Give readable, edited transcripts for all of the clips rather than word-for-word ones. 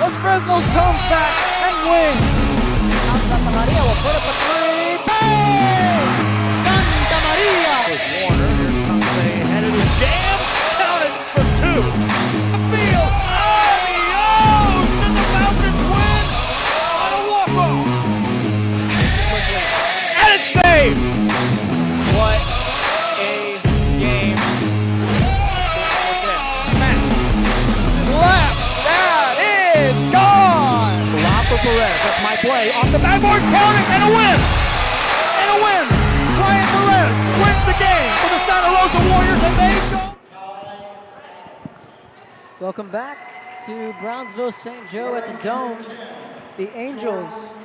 Los Fresnos comes back and wins. Now Santa Maria will put up a three. Bang! Santa Maria! Here's Warner. Here comes a headed jam. Counted for two. Field. Adios! And the Falcons win on a walk-off. And it's saved. What a game. What's this? Smacked To the left. That is gone. Lob for Perez. That's my play. Off the backboard. Counting and a win. And a win. Brian Perez wins the game for the Santa Rosa Warriors, and they go. Welcome back to Brownsville St. Joe at the Dome. The Angels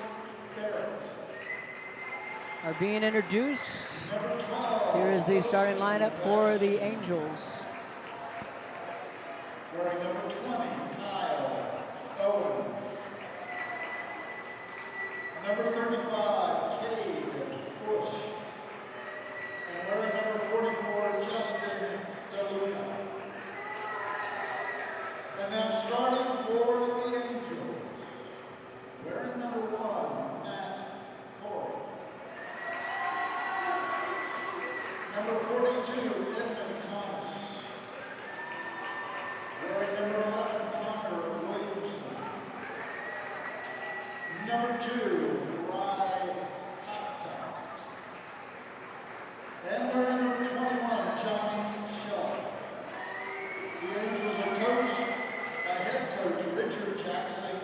are being introduced. Here is the starting lineup for the Angels. Wearing number 20, Kyle Owen. Number 35, Cade Bush. And wearing number 44, Justin DeLuca. And now starting for the Angels, wearing number 1, Matt Corey. Number 42, Edmund Thomas. Wearing number 11, Connor Williamson. Number 2, Rye Hopka. And wearing number 21, Johnny Shaw. The Angels are coached by head coach Richard Jackson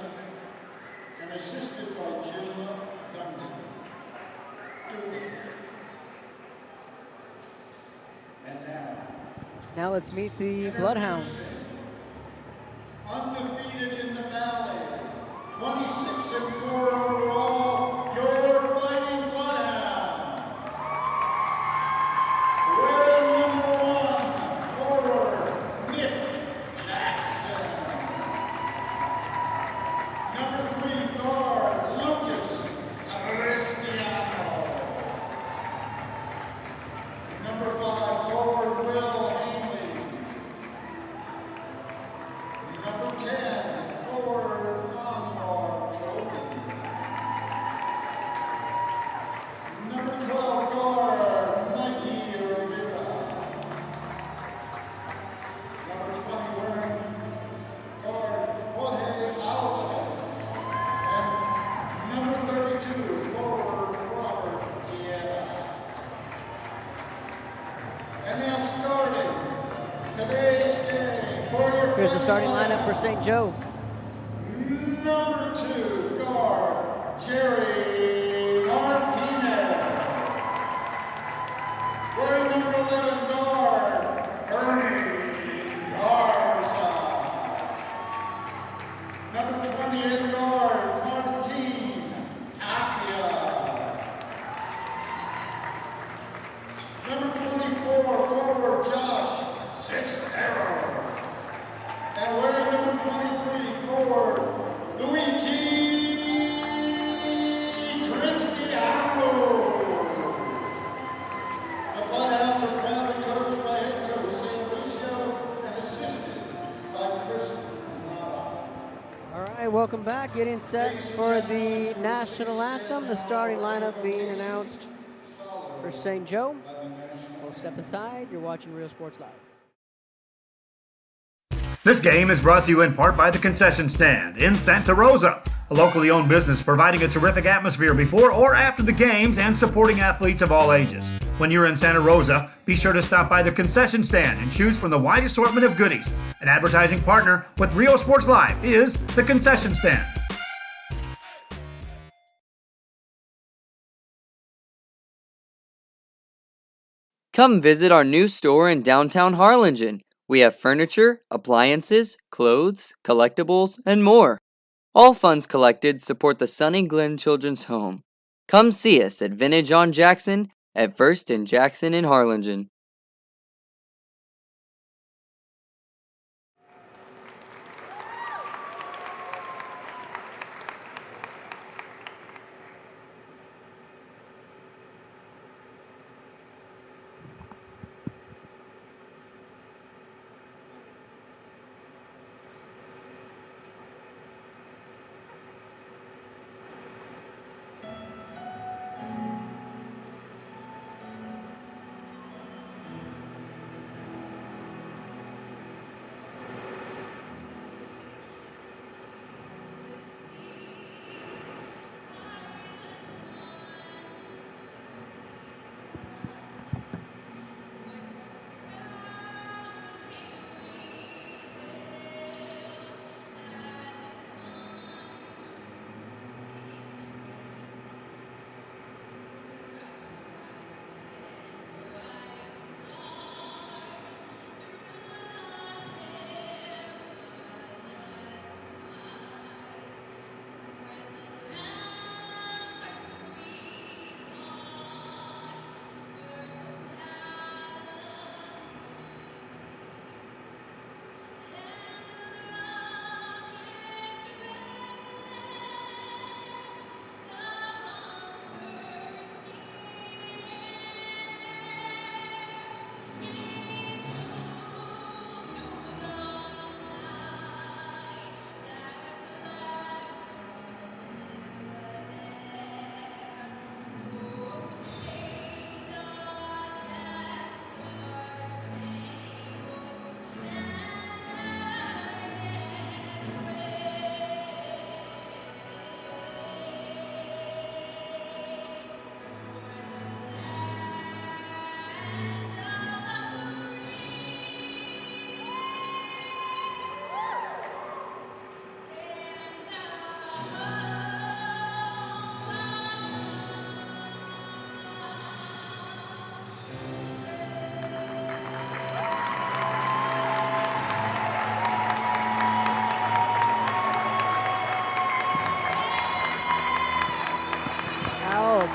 and assisted by Jim Dundon. And Now let's meet the Bloodhounds. undefeated in the Valley, 26-4 overall, your Fighting Bloodhound. Wearing number 1, forward, Nick Jackson. Number 3, guard, Lucas Cristiano. Number 5, forward, Will Hanley. Number 10, forward, Anwar Joby. Number 12, guard, Mikey Rivera. Number 20, wearing guard, Jorge Alvarez. And number 32, forward, Robert Guerra. And now starting today's game for your Here's the starting lineup for St. Joe. Number 2, guard, Jerry Martinez. Wearing number 11, guard, Ernie Garza. Number 28, guard, Martin Tapia. Number 24, forward, Josh Sixero. And wearing number 23, forward, Luigi Cristiano. The Bloodhounds are proudly coached by head coach Sam Lucio and assisted by Chris Nava. All right, welcome back. Getting set for the national anthem. The starting lineup being announced for St. Joe. We'll step aside. You're watching Real Sports Live. This game is brought to you in part by the Concession Stand in Santa Rosa, a locally owned business providing a terrific atmosphere before or after the games and supporting athletes of all ages. When you're in Santa Rosa, be sure to stop by the Concession Stand and choose from the wide assortment of goodies. An advertising partner with Rio Sports Live is the Concession Stand. Come visit our new store in downtown Harlingen. We have furniture, appliances, clothes, collectibles, and more. All funds collected support the Sunny Glen Children's Home. Come see us at Vintage on Jackson at First and Jackson in Harlingen.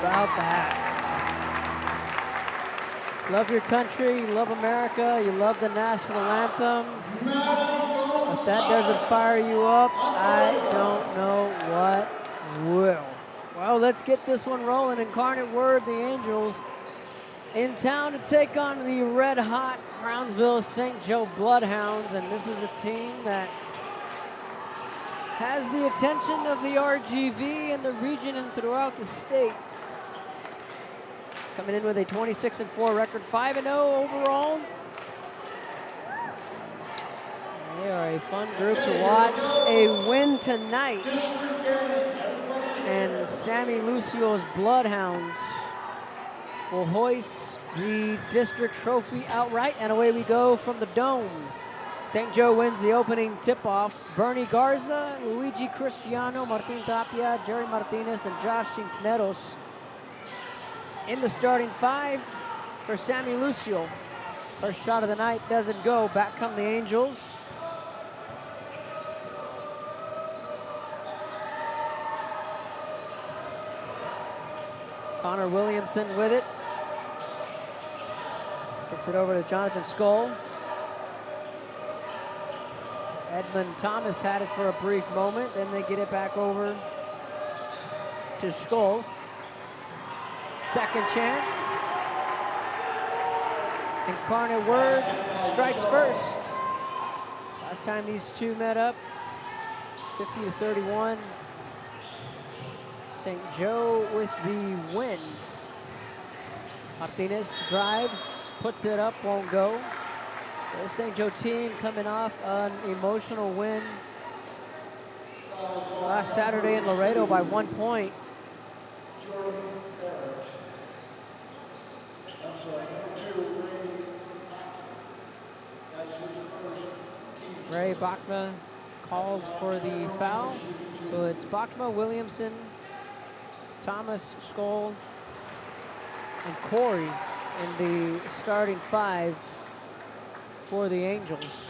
about that? Love your country, you love America, you love the national anthem. If that doesn't fire you up, I don't know what will. Well, let's get this one rolling. Incarnate Word, the Angels, in town to take on the red-hot Brownsville St. Joe Bloodhounds, and this is a team that has the attention of the RGV and the region and throughout the state. Coming in with a 26-4 record, 5-0 overall. They are a fun group to watch. A win tonight, and Sammy Lucio's Bloodhounds will hoist the district trophy outright, and away we go from the Dome. St. Joe wins the opening tip-off. Bernie Garza, Luigi Cristiano, Martin Tapia, Jerry Martinez, and Josh Cisneros in the starting five for Sammy Lucio. First shot of the night doesn't go. Back come the Angels. Connor Williamson with it. Gets it over to Jonathan Skoll. Edmund Thomas had it for a brief moment, then they get it back over to Skoll. Second chance. Incarnate Word strikes first. Last time these two met up, 50-31. St. Joe with the win. Martinez drives, puts it up, won't go. The St. Joe team coming off an emotional win last Saturday in Laredo by 1 point. Ray Bachma called for the foul. So it's Bachma, Williamson, Thomas, Skoll, and Corey in the starting five for the Angels.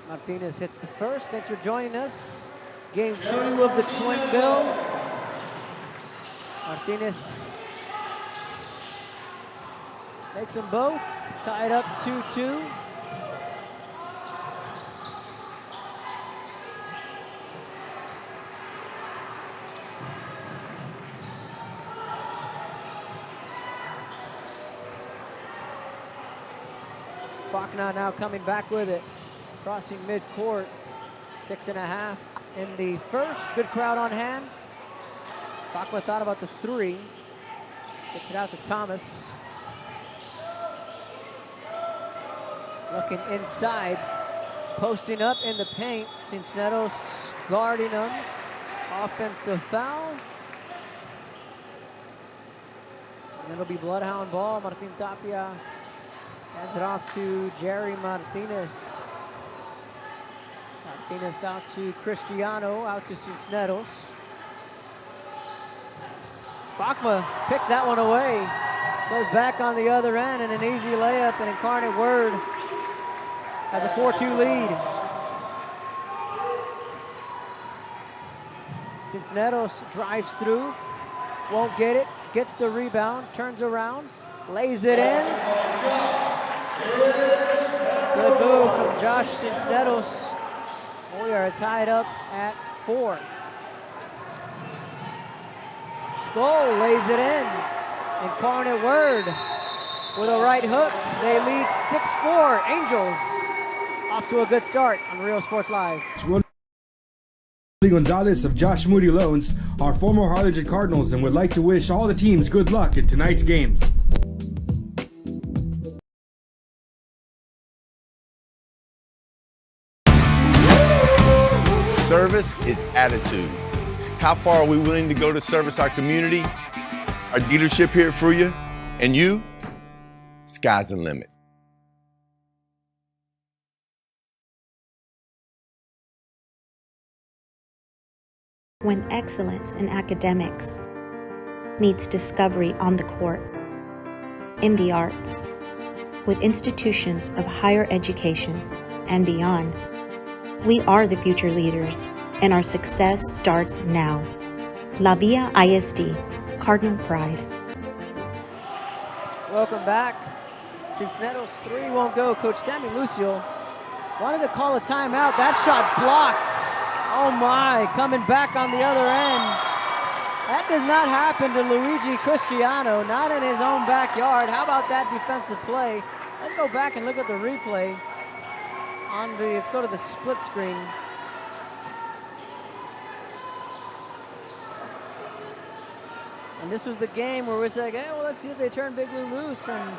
Martinez hits the first. Thanks for joining us. Game 2 of the twin bill. Martinez makes them both. Tied up 2-2. Bachna now coming back with it, crossing mid-court, 6.5 in the first. Good crowd on hand. Bachma thought about the three, gets it out to Thomas. Looking inside, posting up in the paint. Cisneros guarding him. Offensive foul. And it'll be Bloodhound ball. Martin Tapia hands it off to Jerry Martinez. Martinez out to Cristiano, out to Cisneros. Bachma picked that one away. Goes back on the other end, and an easy layup, and Incarnate Word has a 4-2 lead. Cisneros drives through, won't get it, gets the rebound, turns around, lays it in. Good move from Josh Cisneros. We are tied up at 4. Skoll lays it in. Incarnate Word with a right hook. They lead 6-4. Angels off to a good start on Real Sports Live. Gonzalez of Josh Moody Loans are former Harlingen Cardinals and would like to wish all the teams good luck in tonight's games. Service is attitude. How far are we willing to go to service our community, our dealership here at Fruya, and you? Sky's the limit. When excellence in academics meets discovery on the court, in the arts, with institutions of higher education and beyond, we are the future leaders, and our success starts now. La Villa ISD, Cardinal pride. Welcome back. Cincinnati's 3 won't go. Coach Sammy Lucio wanted to call a timeout. That shot blocked. Oh my, coming back on the other end. That does not happen to Luigi Cristiano, not in his own backyard. How about that defensive play? Let's go back and look at the replay. Let's go to the split screen. And this was the game where we said, hey, well, let's see if they turn Big Lou loose. And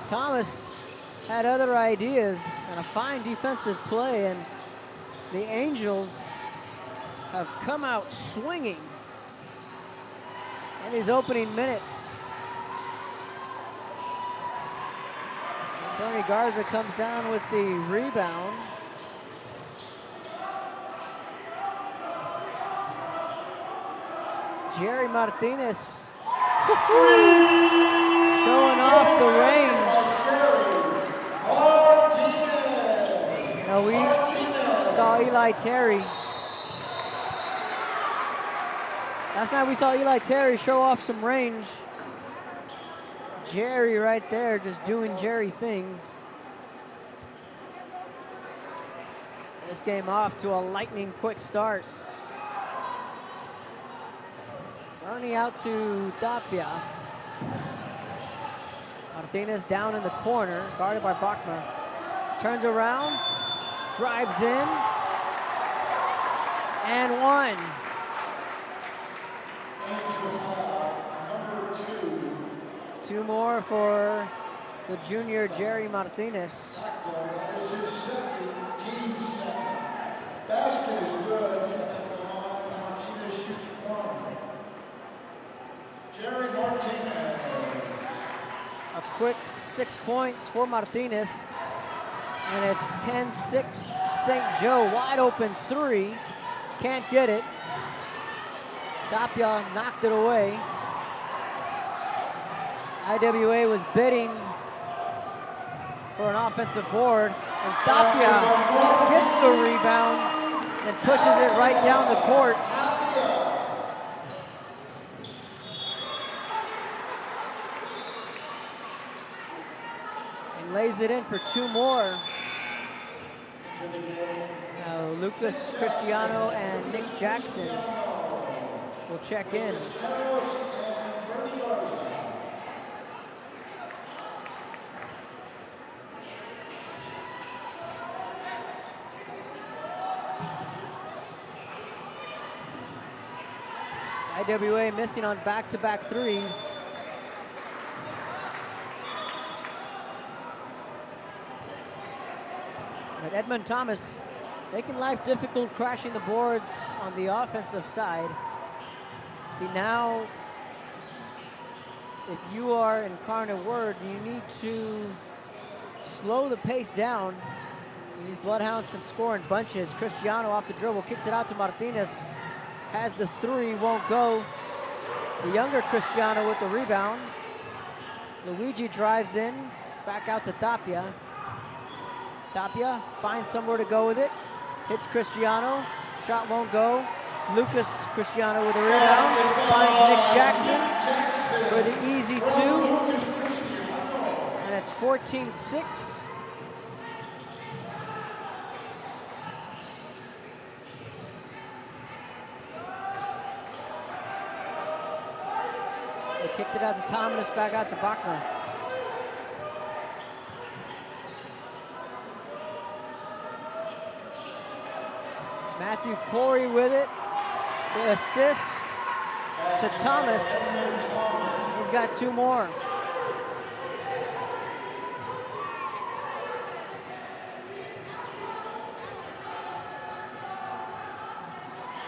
Thomas had other ideas and a fine defensive play. And the Angels have come out swinging in these opening minutes. Tony Garza comes down with the rebound. Jerry Martinez showing off the range. Now we saw Eli Terry. Last night we saw Eli Terry show off some range. Jerry right there just doing Jerry things. This game off to a lightning quick start. Ernie out to Tapia. Martinez down in the corner, guarded by Bachmer. Turns around, drives in, and one. Two more for the junior Jerry Martinez. Basket is good, and at the line, Martinez shoots one. Jerry Martinez. A quick 6 points for Martinez. And it's 10-6 St. Joe. Wide open three. Can't get it. Tapia knocked it away. IWA was bidding for an offensive board. And Tapia gets the rebound and pushes it right down the court. And lays it in for two more. Now Lucas Cristiano and Nick Jackson will check in. IWA missing on back-to-back threes. But Edmund Thomas making life difficult, crashing the boards on the offensive side. See, now, if you are Incarnate Word, you need to slow the pace down. These Bloodhounds can score in bunches. Cristiano off the dribble, kicks it out to Martinez. Has the three, won't go. The younger Cristiano with the rebound. Luigi drives in, back out to Tapia. Tapia finds somewhere to go with it. Hits Cristiano, shot won't go. Lucas Cristiano with a rebound. Finds Nick Jackson for the easy two. And it's 14-6. They kicked it out to Thomas, back out to Bachmer. Matthew Corey with it. The assist to Thomas. He's got two more.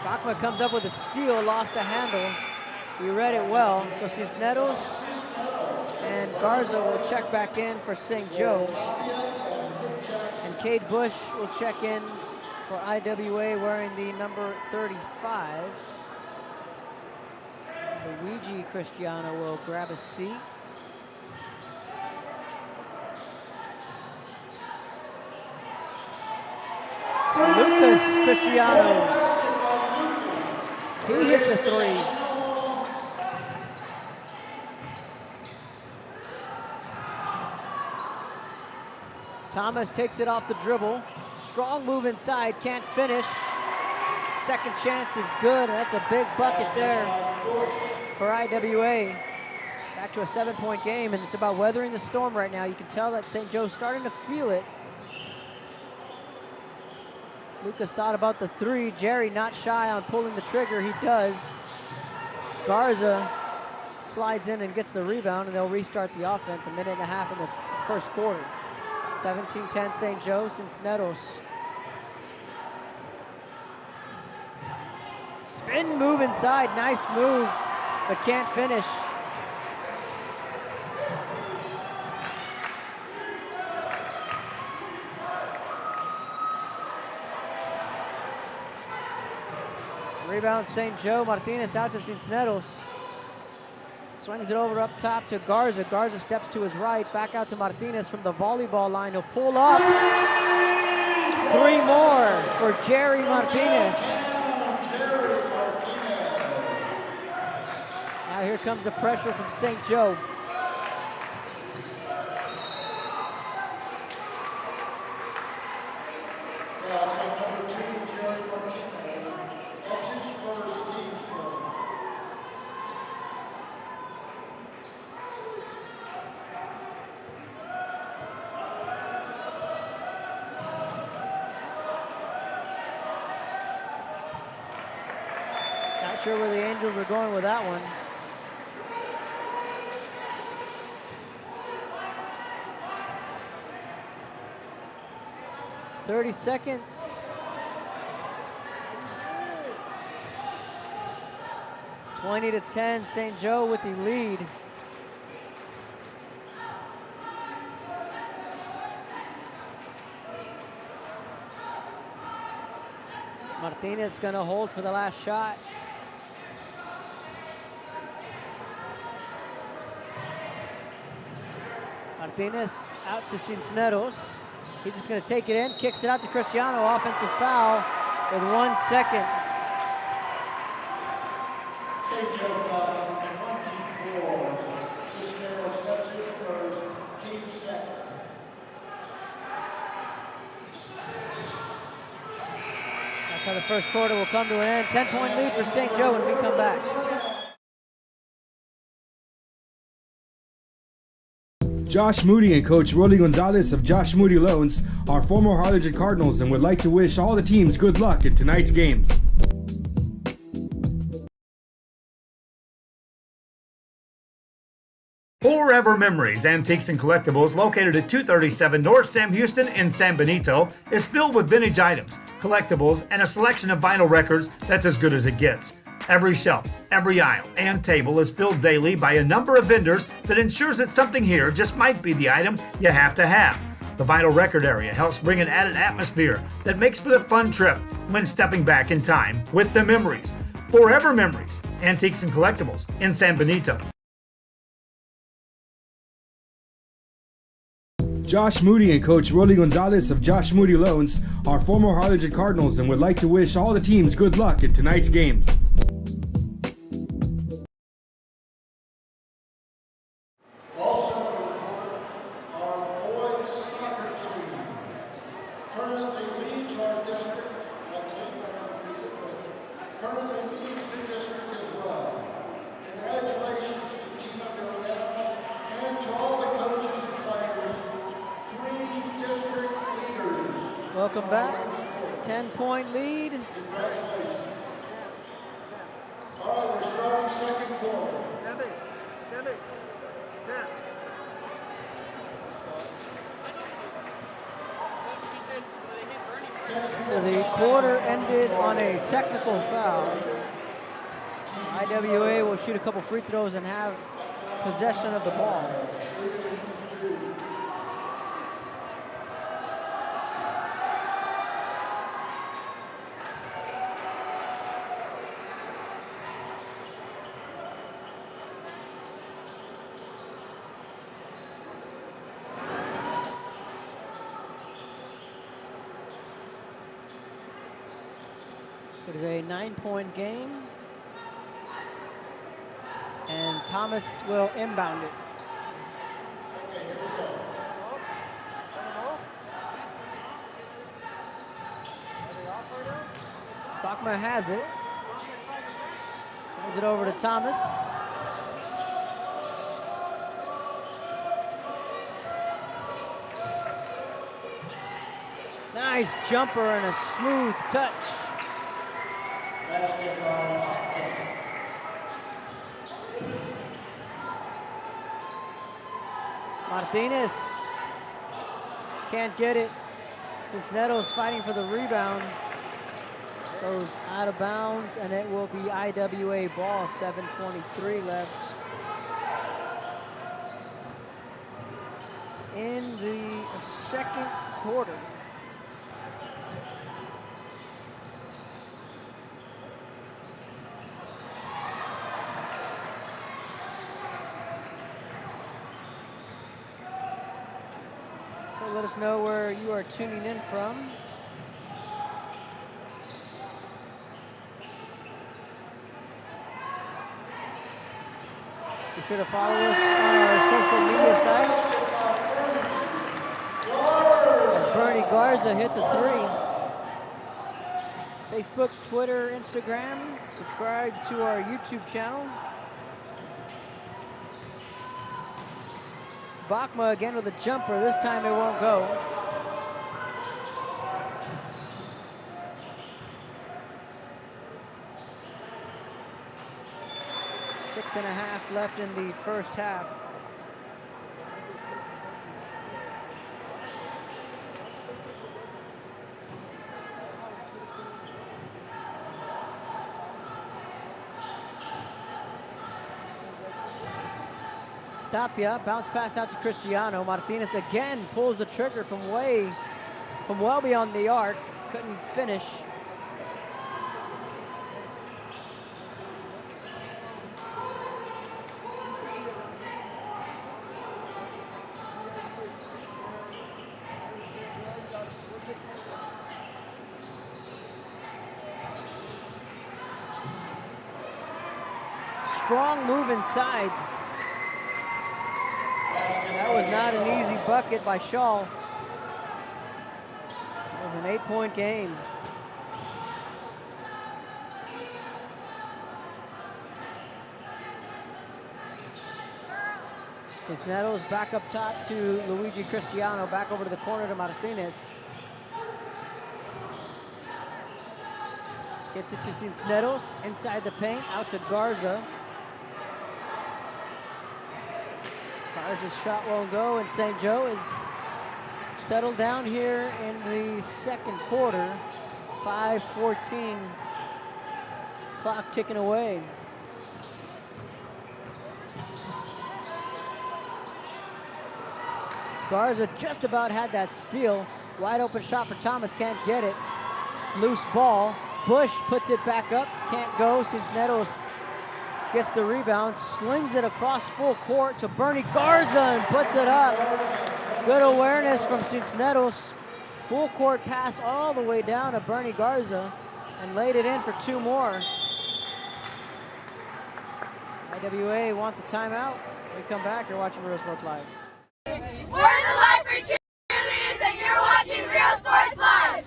Bachmer comes up with a steal, lost the handle. He read it well. So Cisneros and Garza will check back in for St. Joe. And Cade Bush will check in for IWA wearing the number 35. Luigi Cristiano will grab a seat. Lucas Cristiano, he hits a three. Thomas takes it off the dribble. Strong move inside, can't finish. Second chance is good, and that's a big bucket there for IWA. Back to a 7-point game, and it's about weathering the storm right now. You can tell that St. Joe's starting to feel it. Lucas thought about the three. Jerry not shy on pulling the trigger. He does. Garza slides in and gets the rebound, and they'll restart the offense. A minute and a half in the first quarter. 17-10 St. Joe Cisneros. Spin move inside, nice move, but can't finish. Rebound St. Joe, Martinez out to Cisneros. Swings it over up top to Garza. Garza steps to his right, back out to Martinez from the volleyball line. He'll pull up. 3 more for Jerry Martinez. Now here comes the pressure from St. Joe. Not sure where the Angels are going with that one. .30 seconds. 20-10, St. Joe with the lead. Martinez gonna hold for the last shot. Martinez out to Cisneros. He's just gonna take it in, kicks it out to Cristiano. Offensive foul with 1 second. That's how the first quarter will come to an end. 10-point lead for St. Joe when we come back. Josh Moody and Coach Rolly Gonzalez of Josh Moody Loans are former Harlingen Cardinals and would like to wish all the teams good luck in tonight's games. Forever Memories, Antiques and Collectibles, located at 237 North Sam Houston in San Benito, is filled with vintage items, collectibles, and a selection of vinyl records that's as good as it gets. Every shelf, every aisle, and table is filled daily by a number of vendors that ensures that something here just might be the item you have to have. The vinyl record area helps bring an added atmosphere that makes for the fun trip when stepping back in time with the memories. Forever Memories, Antiques and Collectibles in San Benito. Josh Moody and Coach Rolly Gonzalez of Josh Moody Loans are former Harlingen Cardinals and would like to wish all the teams good luck in tonight's games. Welcome back. 10-point lead. All right, we're starting second quarter. So the quarter ended on a technical foul. IWA will shoot a couple free throws and have possession of the ball. It is a 9-point game, and Thomas will inbound it. Bachma has it. Sends it over to Thomas. Nice jumper and a smooth touch. Martinez can't get it. Cincinnati's fighting for the rebound. Goes out of bounds, and it will be IWA ball. 7:23 left in the second quarter. So let us know where you are tuning in from. Be sure to follow us on our social media sites. As Bernie Garza hits a 3. Facebook, Twitter, Instagram. Subscribe to our YouTube channel. Bachma again with a jumper. This time it won't go. Six and a half left in the first half. Tapia, bounce pass out to Cristiano. Martinez again pulls the trigger from well beyond the arc. Couldn't finish. Strong move inside. That was not an easy bucket by Shaw. It was an 8-point game. Cincinnati's back up top to Luigi Cristiano, back over to the corner to Martinez. Gets it to Cincinnati's, inside the paint, out to Garza. Garza's shot won't go, and St. Joe is settled down here in the second quarter. 5:14, clock ticking away. Garza just about had that steal. Wide open shot for Thomas, can't get it. Loose ball. Bush puts it back up, can't go. Cincinnati's gets the rebound, slings it across full court to Bernie Garza and puts it up. Good awareness from Cincinnati's. Full court pass all the way down to Bernie Garza and laid it in for 2 more. IWA wants a timeout. When we come back, you're watching Real Sports Live. We're the Life for Cheerleaders, and you're watching Real Sports Live.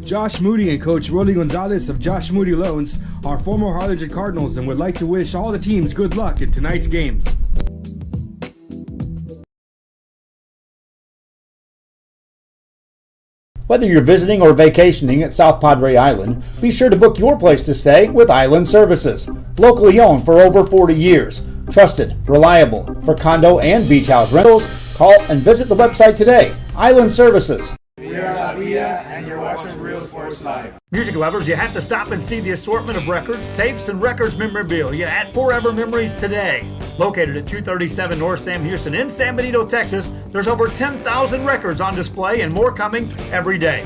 Josh Moody and Coach Rolly Gonzalez of Josh Moody Loans are former Harlingen Cardinals and would like to wish all the teams good luck in tonight's games. Whether you're visiting or vacationing at South Padre Island, be sure to book your place to stay with Island Services. Locally owned for over 40 years. Trusted, reliable for condo and beach house rentals. Call and visit the website today. Island Services. We are La Vida, and you're watching Real Sports Live. Music lovers, you have to stop and see the assortment of records, tapes, and records memorabilia at Forever Memories today. Located at 237 North Sam Houston in San Benito, Texas, there's over 10,000 records on display and more coming every day.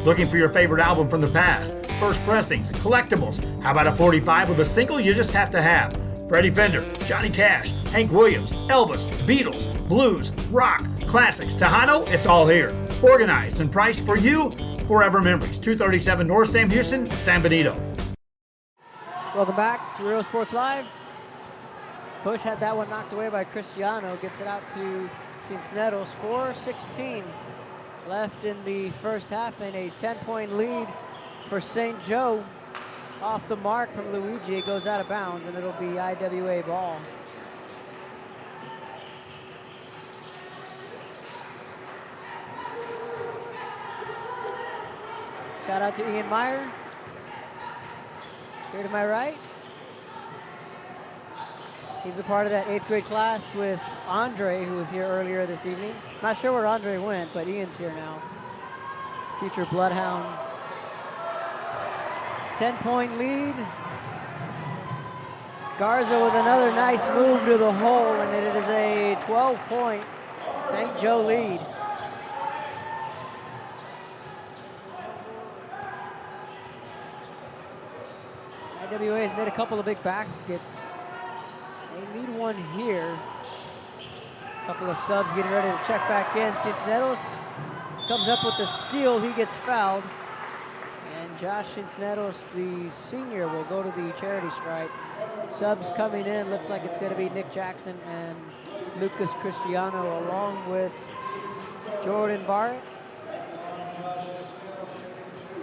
Looking for your favorite album from the past? First pressings, collectibles. How about a 45 with a single you just have to have? Freddie Fender, Johnny Cash, Hank Williams, Elvis, Beatles, blues, rock, classics, Tejano, it's all here. Organized and priced for you. Forever Memories, 237 North Sam Houston, San Benito. Welcome back to Real Sports Live. Bush had that one knocked away by Cristiano. Gets it out to Cisneros. 4:16 left in the first half and a 10-point lead for St. Joe. Off the mark from Luigi. It goes out of bounds, and it'll be IWA ball. Shout out to Ian Meyer. Here to my right. He's a part of that 8th grade class with Andre, who was here earlier this evening. Not sure where Andre went, but Ian's here now. Future Bloodhound. 10-point lead. Garza with another nice move to the hole, and it is a 12-point St. Joe lead. IWA has made a couple of big baskets. They need one here. A couple of subs getting ready to check back in. Cisneros comes up with the steal. He gets fouled. And Josh Cisneros, the senior, will go to the charity stripe. Subs coming in. Looks like it's going to be Nick Jackson and Lucas Cristiano along with Jordan Barrett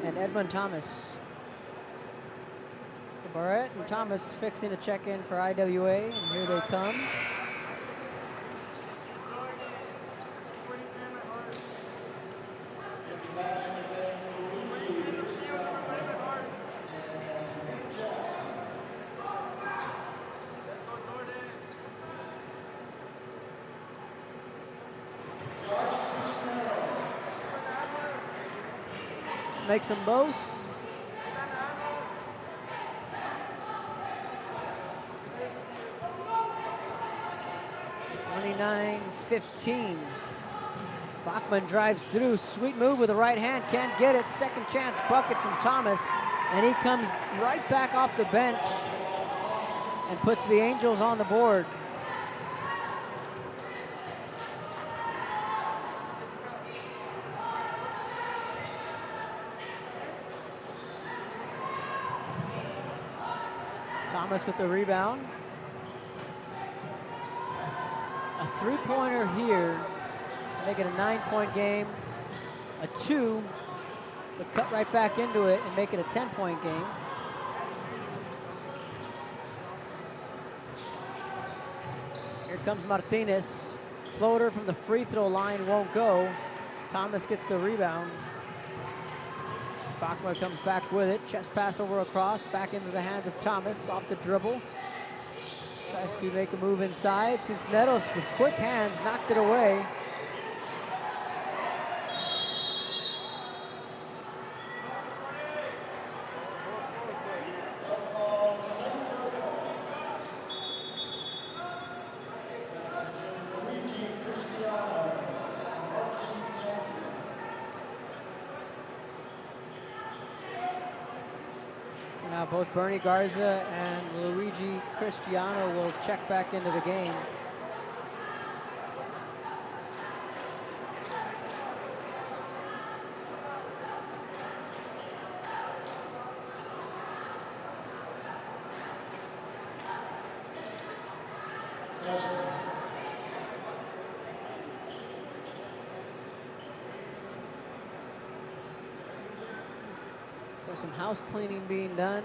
and Edmund Thomas. So Barrett and Thomas fixing to check in for IWA, and here they come. Makes them both. (29-15). Bachman drives through. Sweet move with the right hand. Can't get it. Second chance bucket from Thomas. And he comes right back off the bench and puts the Angels on the board. Thomas with the rebound. A three-pointer here, make it a 9-point game. A 2, but cut right back into it and make it a 10-point game. Here comes Martinez. Floater from the free throw line won't go. Thomas gets the rebound. Bachman comes back with it. Chest pass over across, back into the hands of Thomas, off the dribble. Tries to make a move inside. Cisneros with quick hands knocked it away. Now both Bernie Garza and Luigi Cristiano will check back into the game. So some house cleaning being done.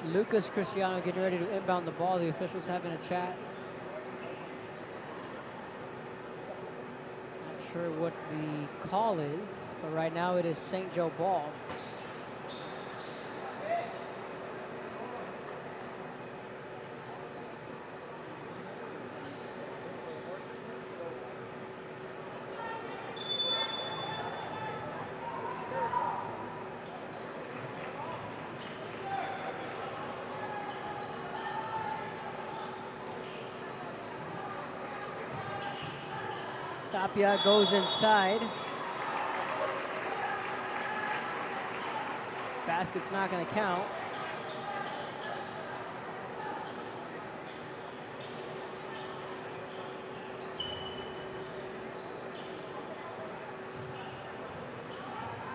And Lucas Cristiano getting ready to inbound the ball. The officials having a chat. Not sure what the call is, but right now it is St. Joe ball. Tapia goes inside. Basket's not going to count.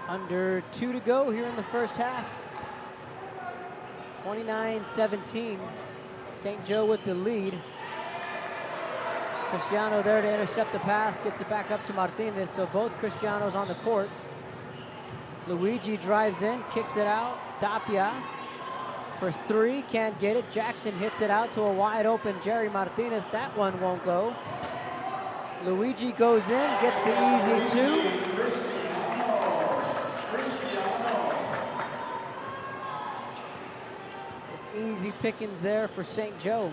Under 2 to go here in the first half. 29-17. St. Joe with the lead. Cristiano there to intercept the pass, gets it back up to Martinez, so both Cristianos on the court. Luigi drives in, kicks it out. Tapia for 3, can't get it. Jackson hits it out to a wide open Jerry Martinez. That one won't go. Luigi goes in, gets the easy 2. Easy pickings there for St. Joe.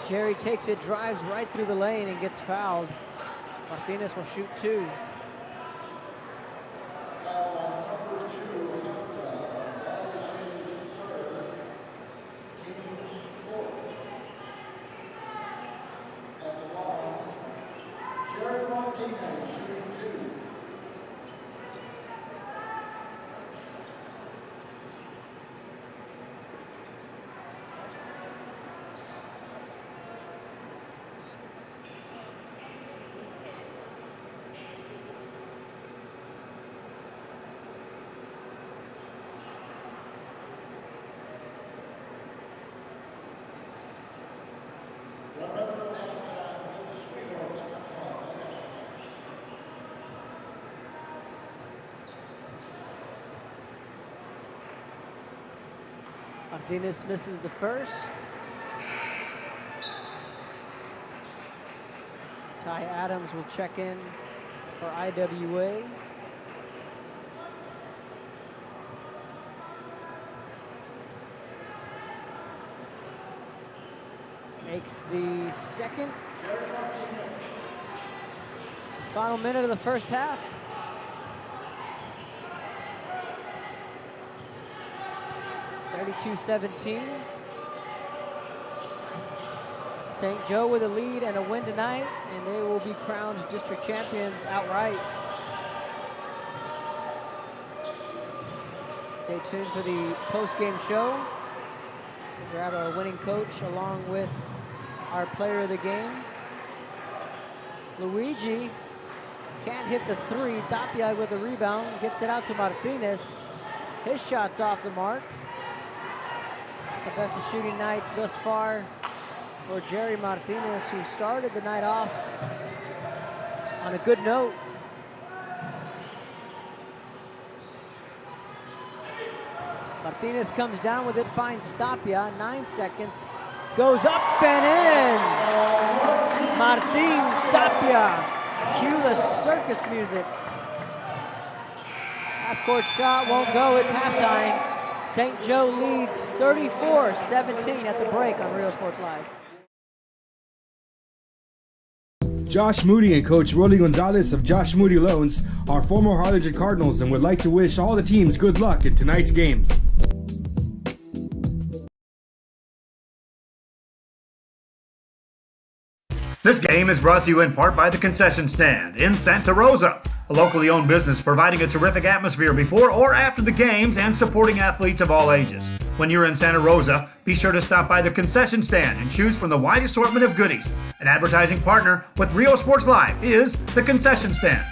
Jerry takes it, drives right through the lane and gets fouled. Martinez will shoot 2. Martinez misses the first. Ty Adams will check in for IWA. Makes the second. Final minute of the first half. (32-17). St. Joe with a lead and a win tonight, and they will be crowned district champions outright. Stay tuned for the post-game show. We'll grab our winning coach along with our player of the game. Luigi can't hit the 3. Tapia with the rebound, gets it out to Martinez. His shot's off the mark. The best of shooting nights thus far for Jerry Martinez, who started the night off on a good note. Martinez comes down with it, finds Tapia, 9 seconds, goes up and in! Martin Tapia, cue the circus music. Half-court shot won't go, it's halftime. St. Joe leads 34-17 at the break on Real Sports Live. Josh Moody and Coach Rolly Gonzalez of Josh Moody Loans are former Harlingen Cardinals and would like to wish all the teams good luck in tonight's games. This game is brought to you in part by the Concession Stand in Santa Rosa, a locally owned business providing a terrific atmosphere before or after the games and supporting athletes of all ages. When you're in Santa Rosa, be sure to stop by the Concession Stand and choose from the wide assortment of goodies. An advertising partner with Rio Sports Live is the Concession Stand.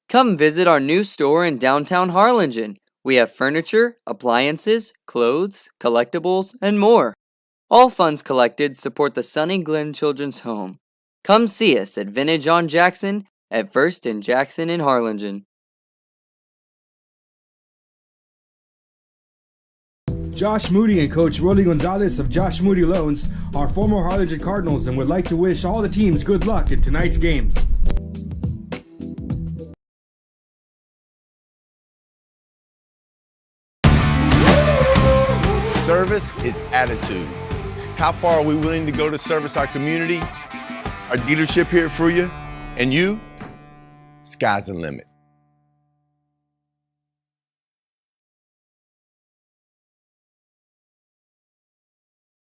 Come visit our new store in downtown Harlingen. We have furniture, appliances, clothes, collectibles, and more. All funds collected support the Sunny Glen Children's Home. Come see us at Vintage on Jackson at First and Jackson in Harlingen. Josh Moody and Coach Rolly Gonzalez of Josh Moody Loans are former Harlingen Cardinals and would like to wish all the teams good luck in tonight's games. Service is attitude. How far are we willing to go to service our community, our dealership here for you, and you? sky's the limit.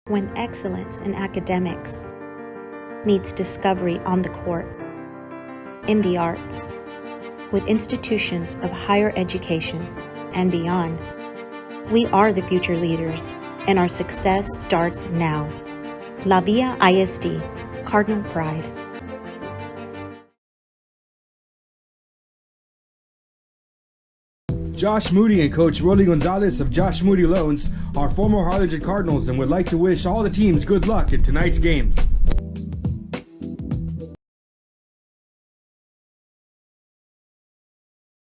When excellence in academics meets discovery on the court, in the arts, with institutions of higher education and beyond, we are the future leaders, and our success starts now. La Villa ISD, Cardinal Pride. Josh Moody and Coach Rolly Gonzalez of Josh Moody Loans are former Harlingen Cardinals and would like to wish all the teams good luck in tonight's games.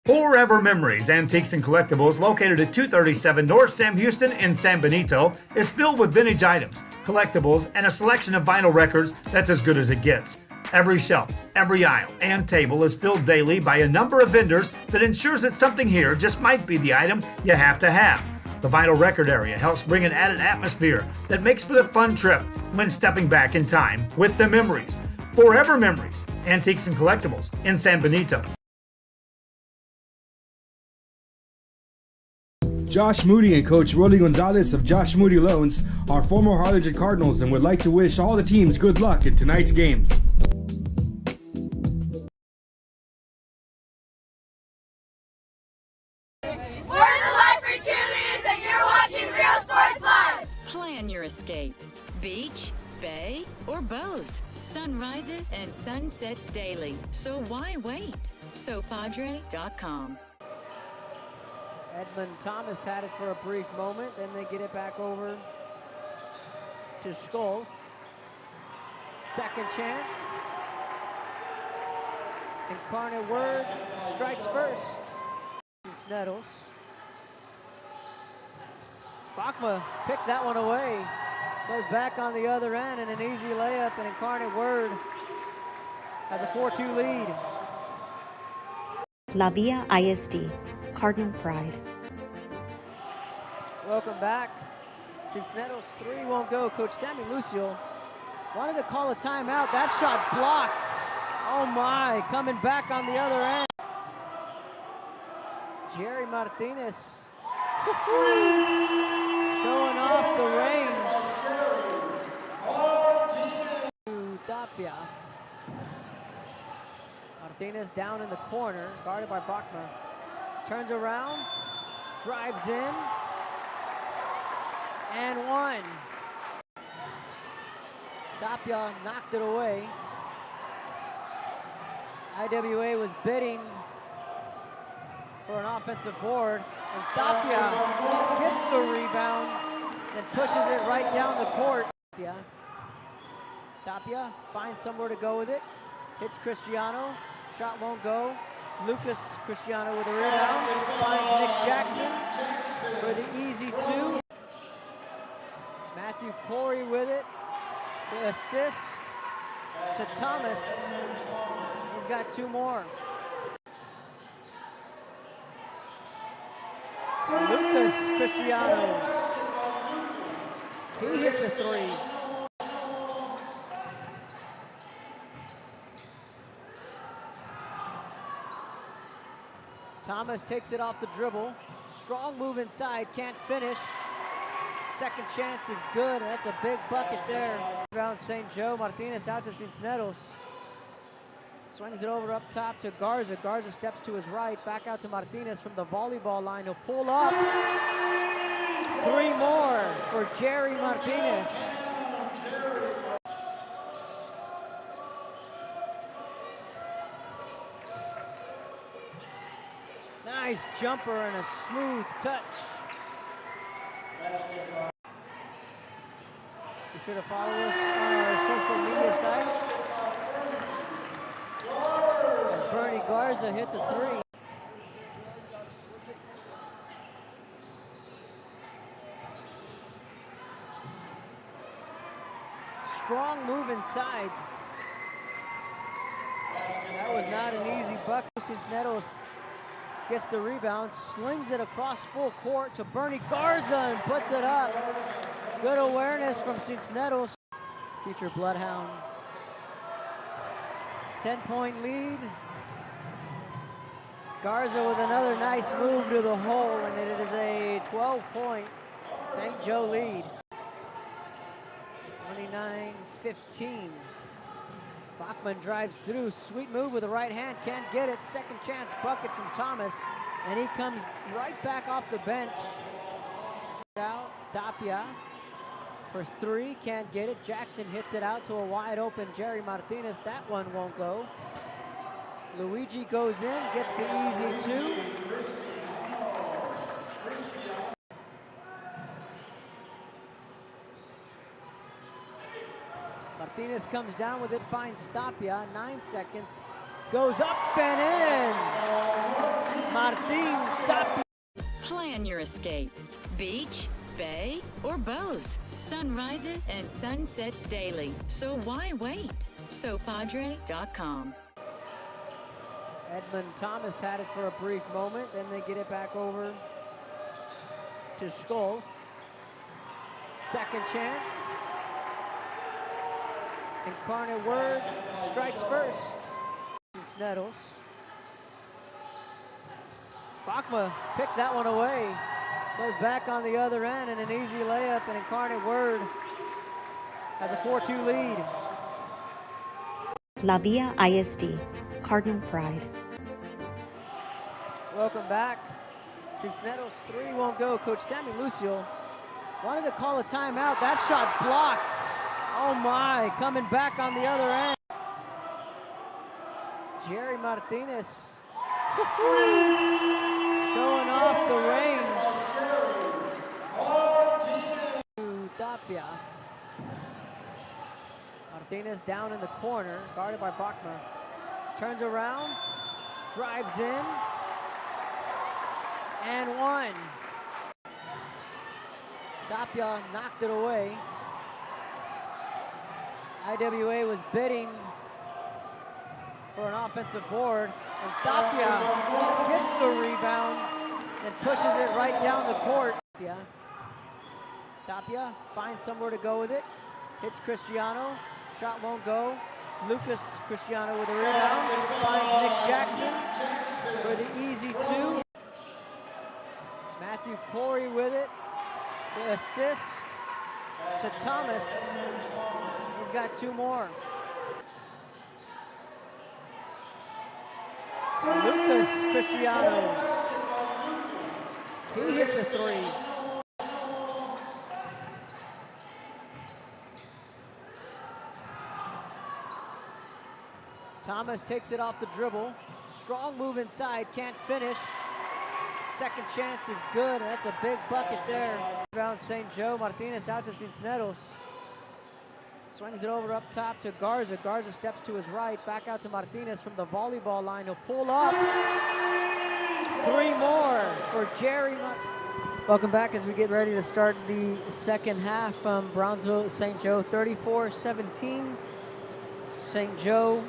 Forever Memories, Antiques and Collectibles, located at 237 North Sam Houston in San Benito, is filled with vintage items, collectibles, and a selection of vinyl records that's as good as it gets. Every shelf, every aisle, and table is filled daily by a number of vendors that ensures that something here just might be the item you have to have. The vinyl record area helps bring an added atmosphere that makes for the fun trip when stepping back in time with the memories. Forever Memories, Antiques and Collectibles in San Benito. Josh Moody and Coach Rolly Gonzalez of Josh Moody Loans are former Harlingen Cardinals and would like to wish all the teams good luck in tonight's games. We're the Lifer Cheerleaders, and you're watching Real Sports Live. Plan your escape. Beach, bay, or both. Sun rises and sun sets daily. So why wait? SoPadre.com. Edmund Thomas had it for a brief moment, then they get it back over to Skull. Second chance. Incarnate Word strikes first. It's Nettles. Bachma picked that one away. Goes back on the other end, and an easy layup, and Incarnate Word has a 4-2 lead. La Villa ISD, Cardinal Pride. Welcome back. Since Nettles 3 won't go, Coach Sammy Lucio wanted to call a timeout. That shot blocked. Oh my, coming back on the other end. Jerry Martinez showing off the range to Tapia. Martinez down in the corner, guarded by Bachma. Turns around, drives in, and one. Tapia knocked it away. IWA was bidding for an offensive board, and Tapia gets the rebound and pushes it right down the court. Tapia finds somewhere to go with it, hits Cristiano, shot won't go. Lucas Cristiano with a rebound, finds Nick Jackson for the easy two. Matthew Corey with it, the assist to Thomas. He's got two more. Lucas Cristiano, he hits a three. Thomas takes it off the dribble. Strong move inside, can't finish. Second chance is good, and that's a big bucket there. Around St. Joe, Martinez out to Cisneros. Swings it over up top to Garza. Garza steps to his right, back out to Martinez from the volleyball line. He'll pull up. Three more for Jerry Martinez. Nice jumper and a smooth touch. Be sure to follow us on our social media sites. As Bernie Garza hits a three. Strong move inside. That was not an easy bucket since Nettles gets the rebound, slings it across full court to Bernie Garza and puts it up. Good awareness from Cisneros. Future Bloodhound. 10-point lead. Garza with another nice move to the hole, and it is a 12-point St. Joe lead. 29-15. Bachman drives through, sweet move with the right hand, can't get it. Second chance bucket from Thomas, and he comes right back off the bench. Out, Tapia for three, can't get it. Jackson hits it out to a wide open Jerry Martinez. That one won't go. Luigi goes in, gets the easy two. Martinez comes down with it, finds Tapia, 9 seconds, goes up and in. Martin Tapia. Plan your escape. Beach, bay, or both. Sunrises and sunsets daily. So why wait? SoPadre.com. Edmund Thomas had it for a brief moment, then they get it back over to Skoll. Second chance. Incarnate Word strikes first. Nettles. Bachma picked that one away. Goes back on the other end and an easy layup, and Incarnate Word has a 4-2 lead. La Villa ISD, Cardinal Pride. Welcome back. Cincinnati's three won't go. Coach Sammy Lucio wanted to call a timeout. That shot blocked. Oh my, coming back on the other end. Jerry Martinez showing off the range to Tapia. Martinez down in the corner, guarded by Bachma. Turns around, drives in, and one. Tapia knocked it away. IWA was bidding for an offensive board, and Tapia gets the rebound and pushes it right down the court. Tapia finds somewhere to go with it, hits Cristiano, shot won't go. Lucas Cristiano with a rebound, finds Nick Jackson for the easy two. Matthew Corey with it, the assist to Thomas. He's got two more. Lucas Cristiano, he hits a three. Thomas takes it off the dribble. Strong move inside, can't finish. Second chance is good, and that's a big bucket there. Rebound St. Joe. Martinez out to Cincinnati's. Swings it over up top to Garza. Garza steps to his right, back out to Martinez from the volleyball line. He'll pull up. Three more for Jerry. Welcome back as we get ready to start the second half from Brownsville, St. Joe, 34-17. St. Joe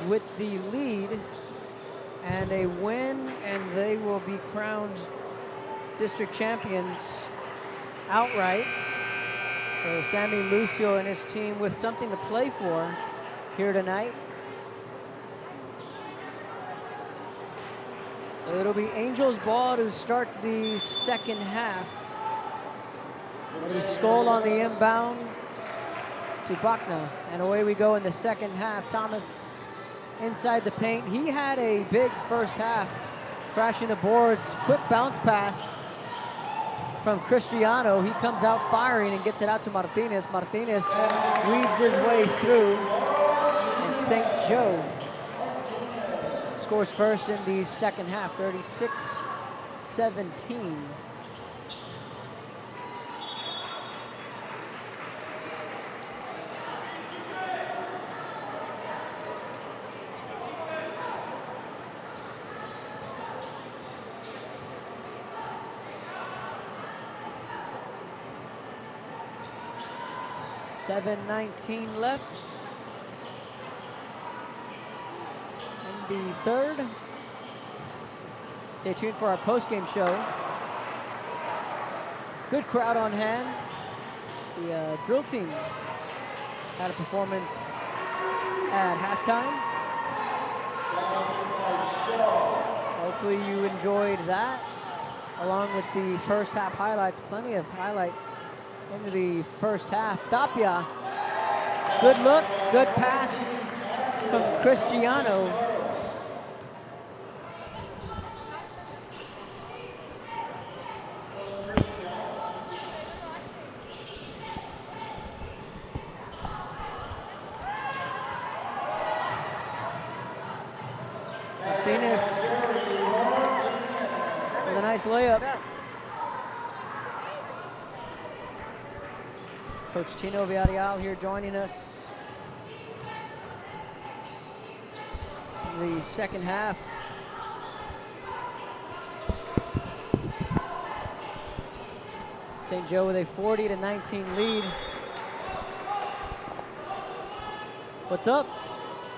with the lead and a win, and they will be crowned district champions outright. So Sammy Lucio and his team with something to play for here tonight. So it'll be Angels ball to start the second half. It'll be Skoll on the inbound to Bachna, and away we go in the second half. Thomas inside the paint. He had a big first half, crashing the boards. Quick bounce pass from Cristiano. He comes out firing and gets it out to Martinez. Martinez weaves his way through, and St. Joe scores first in the second half, 36-17. .19 left in the third. Stay tuned for our post-game show. Good crowd on hand. The drill team had a performance at halftime. Hopefully you enjoyed that, along with the first half highlights. Plenty of highlights into the first half. Tapia, good look, good pass from Cristiano. Martinez with a nice layup. Coach Tino Villarreal here joining us in the second half. St. Joe with a 40-19 lead. What's up?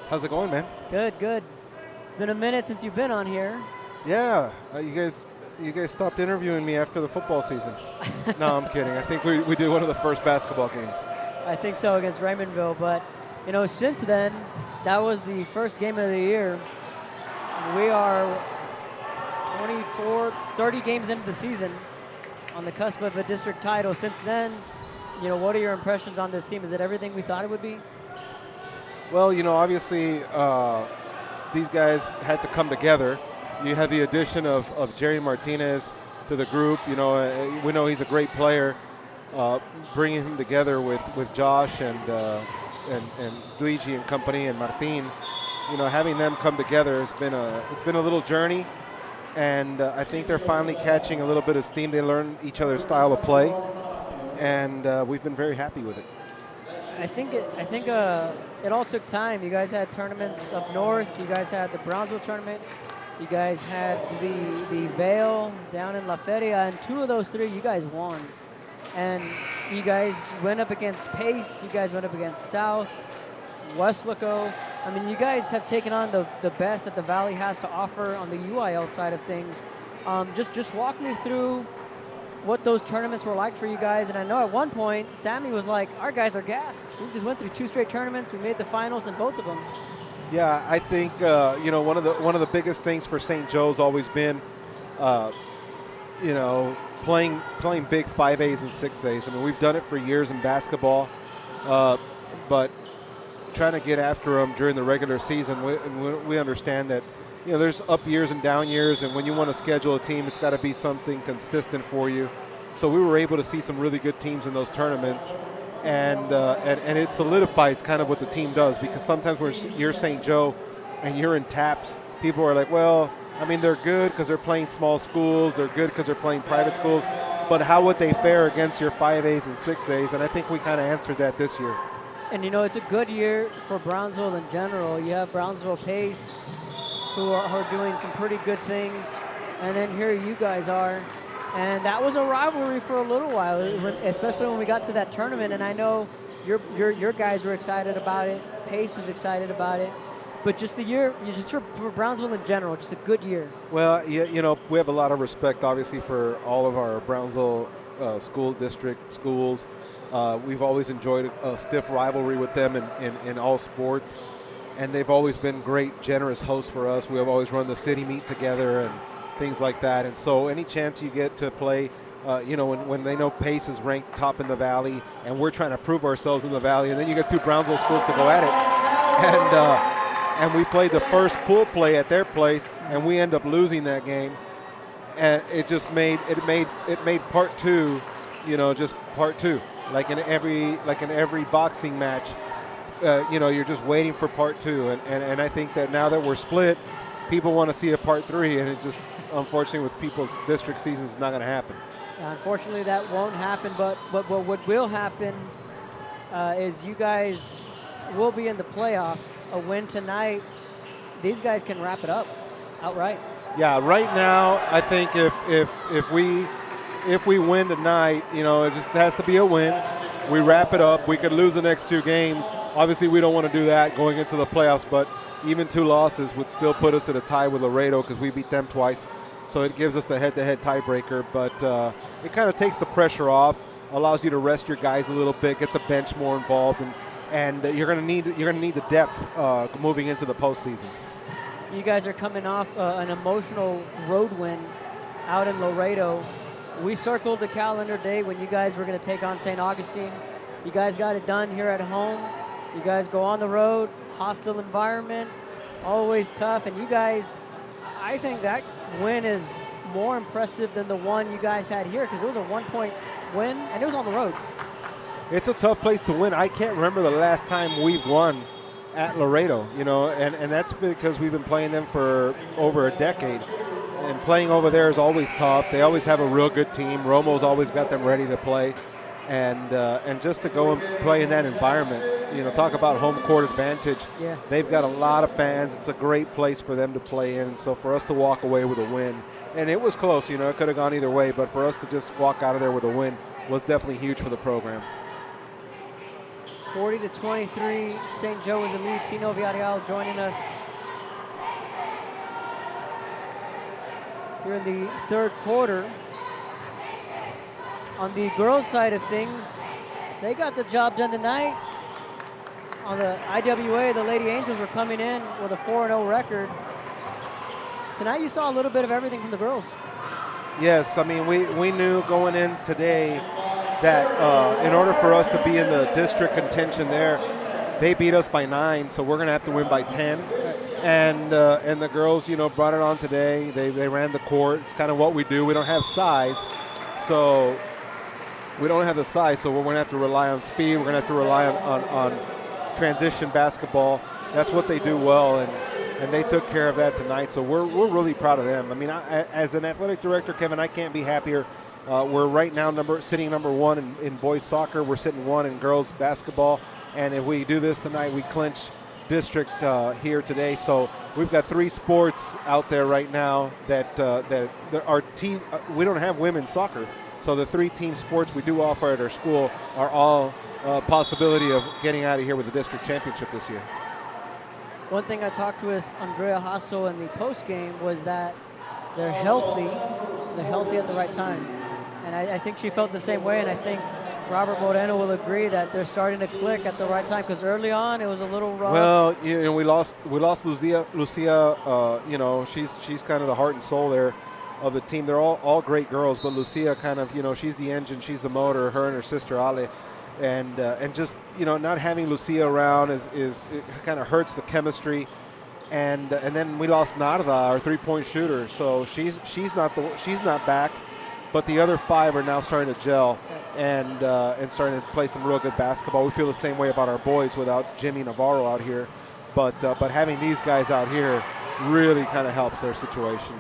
How's it going, man? Good, good. It's been a minute since you've been on here. Yeah, you guys stopped interviewing me after the football season. No, I'm kidding. I think we did one of the first basketball games. I think so, against Raymondville. But, you know, since then, that was the first game of the year. We are 30 games into the season, on the cusp of a district title. Since then, you know, what are your impressions on this team? Is it everything we thought it would be? Well, you know, obviously these guys had to come together. You had the addition of Jerry Martinez to the group. You know, we know he's a great player. Bringing him together with Josh and Luigi and company and Martin, you know, having them come together has been a little journey, and I think they're finally catching a little bit of steam. They learn each other's style of play, and we've been very happy with it. I think it all took time. You guys had tournaments up north. You guys had the Brownsville tournament. You guys had the Vale down in La Feria, and 2 of those 3 you guys won. And you guys went up against Pace. You guys went up against South, Westlaco. I mean, you guys have taken on the best that the Valley has to offer on the UIL side of things. Just walk me through what those tournaments were like for you guys. And I know at one point, Sammy was like, our guys are gassed. We just went through 2 straight tournaments. We made the finals in both of them. Yeah, I think you know, one of the biggest things for St. Joe's always been, you know, playing big 5As and 6As. I mean, we've done it for years in basketball, but trying to get after them during the regular season, we understand that, you know, there's up years and down years, and when you want to schedule a team, it's got to be something consistent for you. So we were able to see some really good teams in those tournaments, and it solidifies kind of what the team does, because sometimes when you're St. Joe and you're in TAPS, people are like, well, I mean, they're good because they're playing small schools, they're good because they're playing private schools, but how would they fare against your 5As and 6As? And I think we kind of answered that this year. And, you know, it's a good year for Brownsville in general. You have Brownsville Pace, who are doing some pretty good things, and then here you guys are. And that was a rivalry for a little while, especially when we got to that tournament. And I know your guys were excited about it. Pace was excited about it. But just the year, just for Brownsville in general, just a good year. Well, yeah, you know, we have a lot of respect, obviously, for all of our Brownsville school district schools. We've always enjoyed a stiff rivalry with them in all sports. And they've always been great, generous hosts for us. We have always run the city meet together and things like that. And so any chance you get to play, you know, when they know Pace is ranked top in the Valley and we're trying to prove ourselves in the Valley, and then you get 2 Brownsville schools to go at it. And we played the first pool play at their place, and we end up losing that game. And it just made part 2, you know, just part 2. Like in every boxing match, you know, you're just waiting for part 2. And I think that now that we're split, people want to see a part 3, and it just, unfortunately, with people's district seasons, it's not going to happen. Unfortunately, that won't happen. But what will happen is you guys will be in the playoffs. A win tonight, these guys can wrap it up outright. Yeah, right now, I think if we win tonight, you know, it just has to be a win. We wrap it up. We could lose the next 2 games. Obviously, we don't want to do that going into the playoffs, but even 2 losses would still put us at a tie with Laredo because we beat them twice. So it gives us the head-to-head tiebreaker, but it kind of takes the pressure off, allows you to rest your guys a little bit, get the bench more involved, and you're going to need the depth moving into the postseason. You guys are coming off an emotional road win out in Laredo. We circled the calendar day when you guys were going to take on St. Augustine. You guys got it done here at home. You guys go on the road, hostile environment, always tough. And you guys, I think that win is more impressive than the one you guys had here because it was a 1-point win and it was on the road. It's a tough place to win. I can't remember the last time we've won at Laredo, and that's because we've been playing them for over a decade. And playing over there is always tough. They always have a real good team. Romo's always got them ready to play. And just to go and play in that environment, talk about home court advantage. Yeah. They've got a lot of fans. It's a great place for them to play in. So for us to walk away with a win, and it was close, it could have gone either way, but for us to just walk out of there with a win was definitely huge for the program. 40-23, St. Joe with the lead. Tino Villarreal joining us here in the third quarter. On the girls' side of things, they got the job done tonight. On the IWA, the Lady Angels were coming in with a 4-0 record. Tonight you saw a little bit of everything from the girls. Yes, I mean, we knew going in today that in order for us to be in the district contention there, they beat us by 9, so we're going to have to win by 10. And the girls, brought it on today. They ran the court. It's kind of what we do. We don't have size, so we're going to have to rely on speed. We're going to have to rely on transition basketball. That's what they do well, and they took care of that tonight. So we're really proud of them. I mean, as an athletic director, Kevin, I can't be happier. We're right now sitting number 1 in boys soccer. We're sitting 1 in girls basketball. And if we do this tonight, we clinch district here today. So we've got 3 sports out there right now that our team. We don't have women's soccer, so the 3 team sports we do offer at our school are all possibility of getting out of here with the district championship this year. One thing I talked with Andrea Hasso in the post game was that they're healthy at the right time, and I think she felt the same way. And I think Robert Moreno will agree that they're starting to click at the right time because early on it was a little rough. Well, we lost Lucia. She's kind of the heart and soul there of the team. They're all great girls, but Lucia kind of she's the engine, she's the motor. Her and her sister Ale, and just not having Lucia around is it kind of hurts the chemistry. And then we lost Narda, our 3-point shooter. So she's not back. But the other 5 are now starting to gel and starting to play some real good basketball. We feel the same way about our boys without Jimmy Navarro out here. But having these guys out here really kind of helps their situation,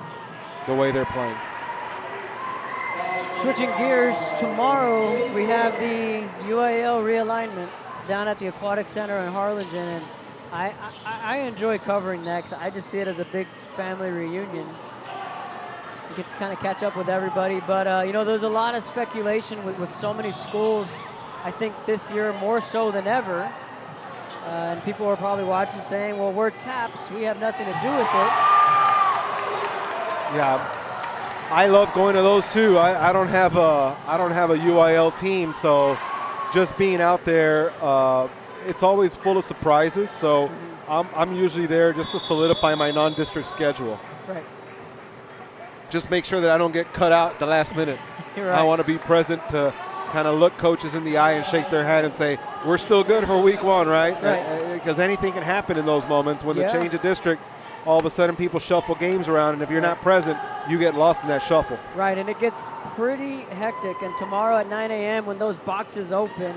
the way they're playing. Switching gears, tomorrow we have the UAL realignment down at the Aquatic Center in Harlingen. And I enjoy covering that because I just see it as a big family reunion. You get to kind of catch up with everybody. But, there's a lot of speculation with so many schools. I think this year more so than ever. And people are probably watching saying, well, we're TAPS. We have nothing to do with it. Yeah, I love going to those too. I don't have a UIL team, so just being out there, it's always full of surprises. So I'm usually there just to solidify my non-district schedule. Right. Just make sure that I don't get cut out at the last minute. You're right. I want to be present to kind of look coaches in the eye and shake their hand and say, we're still good for week 1, right? Because anything can happen in those moments when they change a district. All of a sudden people shuffle games around, and if you're not present, you get lost in that shuffle. Right, and it gets pretty hectic. And tomorrow at 9 a.m. when those boxes open,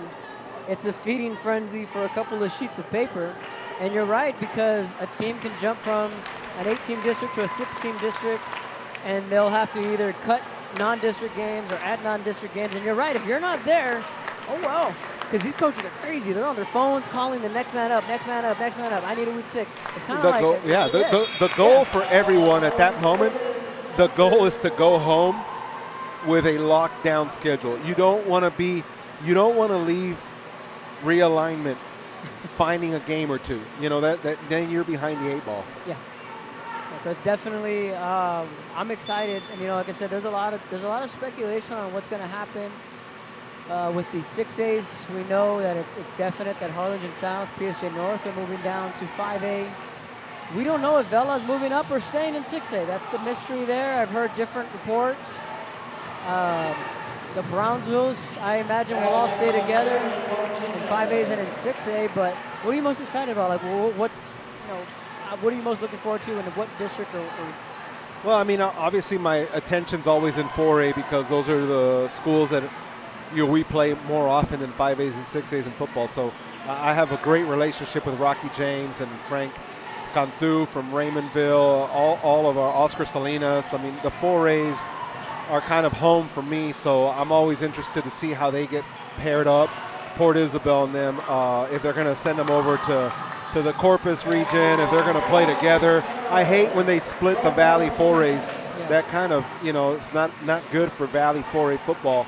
it's a feeding frenzy for a couple of sheets of paper. And you're right, because a team can jump from an 8-team district to a 6-team district, and they'll have to either cut non-district games or add non-district games. And you're right, if you're not there, oh well, because these coaches are crazy. They're on their phones calling the next man up, next man up, next man up. I need a week 6. It's kind of like the goal for everyone at that moment, the goal is to go home with a locked down schedule. You don't want to leave realignment finding a game or two. That then you're behind the 8 ball. Yeah. So it's definitely, I'm excited, and like I said, there's a lot of speculation on what's going to happen with the 6As. We know that it's definite that Harlingen South, PSJ North are moving down to 5A. We don't know if Vela's moving up or staying in 6A. That's the mystery there. I've heard different reports. The Brownsvilles, I imagine, will all stay together in 5As and in 6A. But what are you most excited about? Like, what are you most looking forward to, and what district? Well, I mean, obviously my attention's always in 4A because those are the schools that we play more often than 5As and 6As in football. So I have a great relationship with Rocky James and Frank Cantu from Raymondville, all of our Oscar Salinas. I mean, the 4As are kind of home for me, so I'm always interested to see how they get paired up, Port Isabel and them, if they're going to send them over to the Corpus region, if they're going to play together. I hate when they split the Valley 4As. Yeah. That kind of, it's not good for Valley 4A football.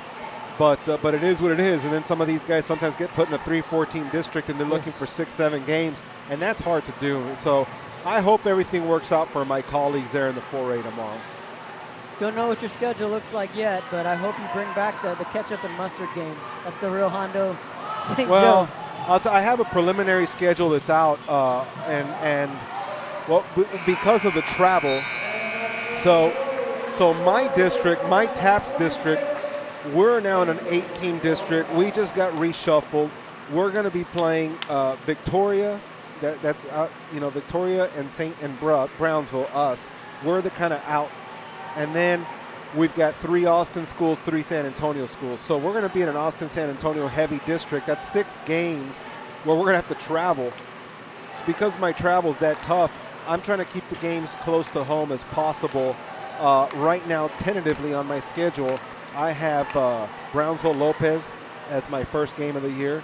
But it is what it is. And then some of these guys sometimes get put in a 3-4 team district and they're looking for 6-7 games, and that's hard to do. So I hope everything works out for my colleagues there in the 4A tomorrow. Don't know what your schedule looks like yet, but I hope you bring back the ketchup and mustard game. That's the real Hondo St. Well, Joe. I have a preliminary schedule that's out, and because of the travel, so my district, my TAPS district, we're now in an 8-team district. We just got reshuffled. We're going to be playing Victoria. That's Victoria and Brownsville. Us. We're the kind of out. And then we've got 3 Austin schools, 3 San Antonio schools. So we're going to be in an Austin-San Antonio heavy district. That's 6 games where we're going to have to travel. So because my travel's that tough, I'm trying to keep the games close to home as possible. Right now, tentatively on my schedule, I have Brownsville Lopez as my first game of the year.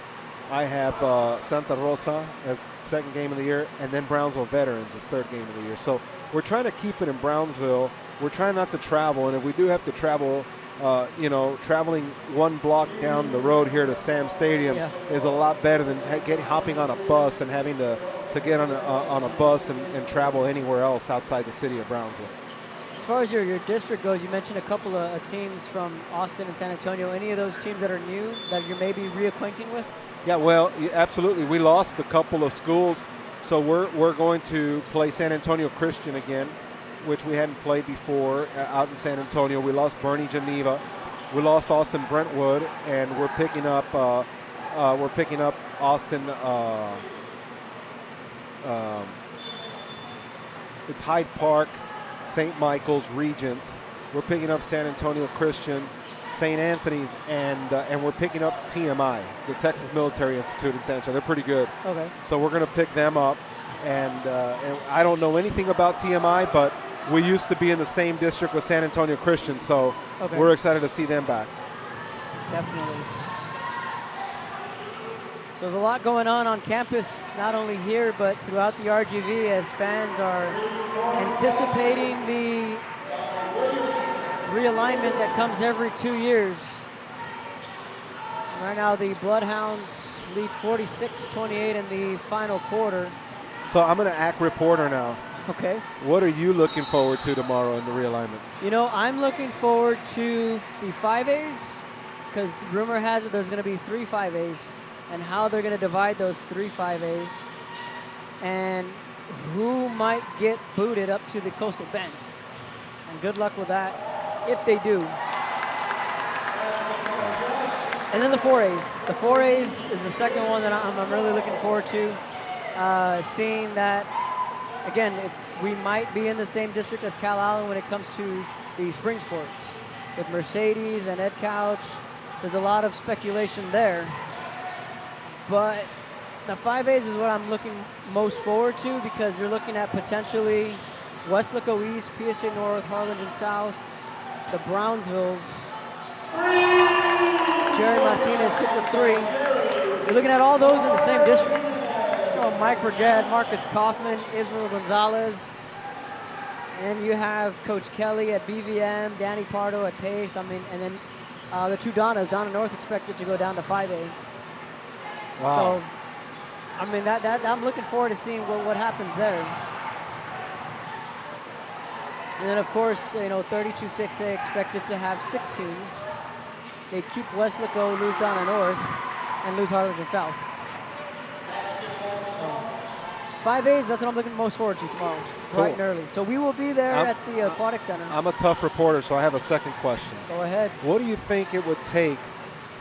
I have Santa Rosa as second game of the year, and then Brownsville Veterans as third game of the year. So we're trying to keep it in Brownsville. We're trying not to travel, and if we do have to travel, traveling 1 block down the road here to Sam Stadium is a lot better than hopping on a bus and having to get on a bus and travel anywhere else outside the city of Brownsville. As far as your district goes, you mentioned a couple of teams from Austin and San Antonio. Any of those teams that are new that you're maybe reacquainting with? Yeah, well, absolutely. We lost a couple of schools, so we're going to play San Antonio Christian again, which we hadn't played before out in San Antonio. We lost Bernie Geneva. We lost Austin Brentwood, and we're picking up Austin. It's Hyde Park, St. Michael's, Regents. We're picking up San Antonio Christian, St. Anthony's, and we're picking up TMI, the Texas Military Institute in San Antonio. They're pretty good. Okay. So we're going to pick them up, and I don't know anything about TMI, but we used to be in the same district with San Antonio Christian, so we're excited to see them back. Definitely. So there's a lot going on campus, not only here, but throughout the RGV, as fans are anticipating the realignment that comes every 2 years. Right now, the Bloodhounds lead 46-28 in the final quarter. So I'm going to act reporter now. Okay. What are you looking forward to tomorrow in the realignment? I'm looking forward to the 5As, because rumor has it there's going to be 3 5As, and how they're going to divide those 3 5As, and who might get booted up to the Coastal Bend. And good luck with that, if they do. And then the 4As. The 4As is the second one that I'm really looking forward to. Seeing that, again, we might be in the same district as Cal Allen when it comes to the spring sports. With Mercedes and Ed Couch, there's a lot of speculation there. But the 5As is what I'm looking most forward to, because you're looking at potentially Westlaco East, PSJ North, Harlingen South, the Brownsvilles. Jerry Martinez hits a 3. You're looking at all those in the same district. Mike Burgett, Marcus Kaufman, Israel Gonzalez. And you have Coach Kelly at BVM, Danny Pardo at Pace. And then the 2 Donnas, Donna North expected to go down to 5A. Wow. So, that I'm looking forward to seeing what happens there. And then, of course, 32-6A expected to have 6 teams. They keep Westlaco, lose Donna North, and lose Harlingen South. So, 5As, that's what I'm looking most forward to tomorrow, bright and early. So we will be there at the Aquatic Center. I'm a tough reporter, so I have a second question. Go ahead. What do you think it would take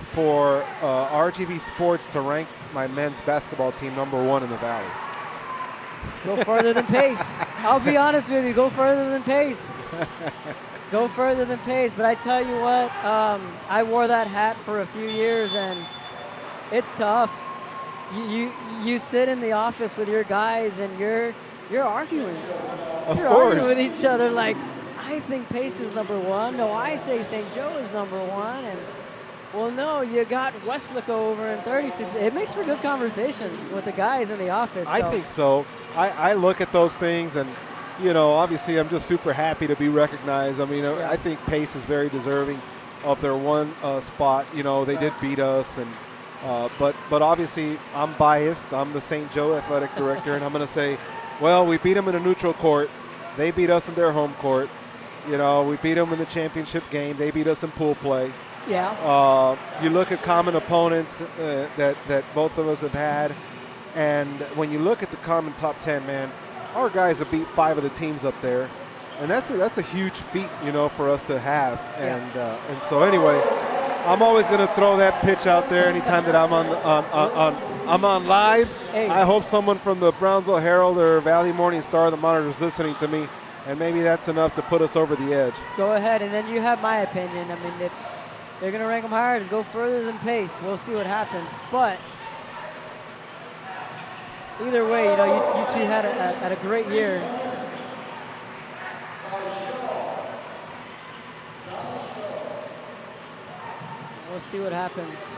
for RGV Sports to rank my men's basketball team #1 in the Valley? Go further than Pace. I'll be honest with you. Go further than Pace. Go further than Pace. But I tell you what, I wore that hat for a few years, and it's tough. You sit in the office with your guys, and you're arguing. You're arguing with each other like, I think Pace is #1. No, I say St. Joe is #1. And, well, no, you got Westlaco over in 32. It makes for good conversation with the guys in the office. I think so. I look at those things, and, obviously I'm just super happy to be recognized. I mean, I think Pace is very deserving of their one spot. They did beat us, and but obviously I'm biased. I'm the St. Joe athletic director, and I'm going to say, well, we beat them in a neutral court. They beat us in their home court. We beat them in the championship game. They beat us in pool play. Yeah. You look at common opponents that both of us have had, and when you look at the common top 10, man, our guys have beat 5 of the teams up there, and that's a huge feat, for us to have. And so anyway, I'm always going to throw that pitch out there anytime that I'm on live. Hey. I hope someone from the Brownsville Herald or Valley Morning Star, the Monitor, is listening to me, and maybe that's enough to put us over the edge. Go ahead, and then you have my opinion. I mean, if they're going to rank them higher, just go further than Pace. We'll see what happens. But either way, you two had a great year. We'll see what happens.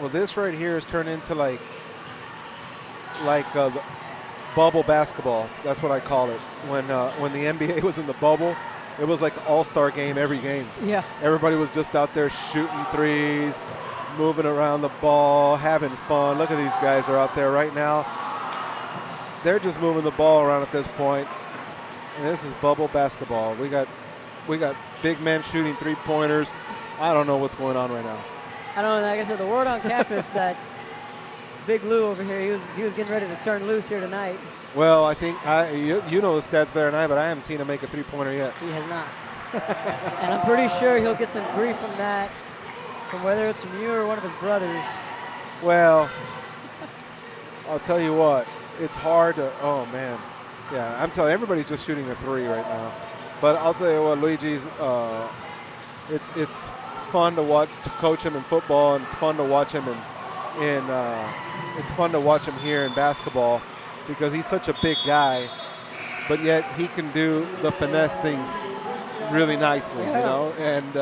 Well, this right here has turned into like bubble basketball. That's what I call it. When the NBA was in the bubble, it was like an all-star game every game. Yeah. Everybody was just out there shooting threes, moving around the ball, having fun. Look at these guys are out there right now. They're just moving the ball around at this point. And this is bubble basketball. We got big men shooting three-pointers. I don't know what's going on right now. I don't know. Like I said, the word on campus that Big Lou over here, he was getting ready to turn loose here tonight. Well, I think you know the stats better than I, but I haven't seen him make a three-pointer yet. He has not. And I'm pretty sure he'll get some grief from that, from whether it's from you or one of his brothers. Well, I'll tell you what. It's hard to – oh, man. Yeah, I'm telling you, everybody's just shooting a three right now. But I'll tell you what, Luigi's it's fun to watch, to coach him in football, and it's fun to watch him it's fun to watch him here in basketball because he's such a big guy, but yet he can do the finesse things really nicely, and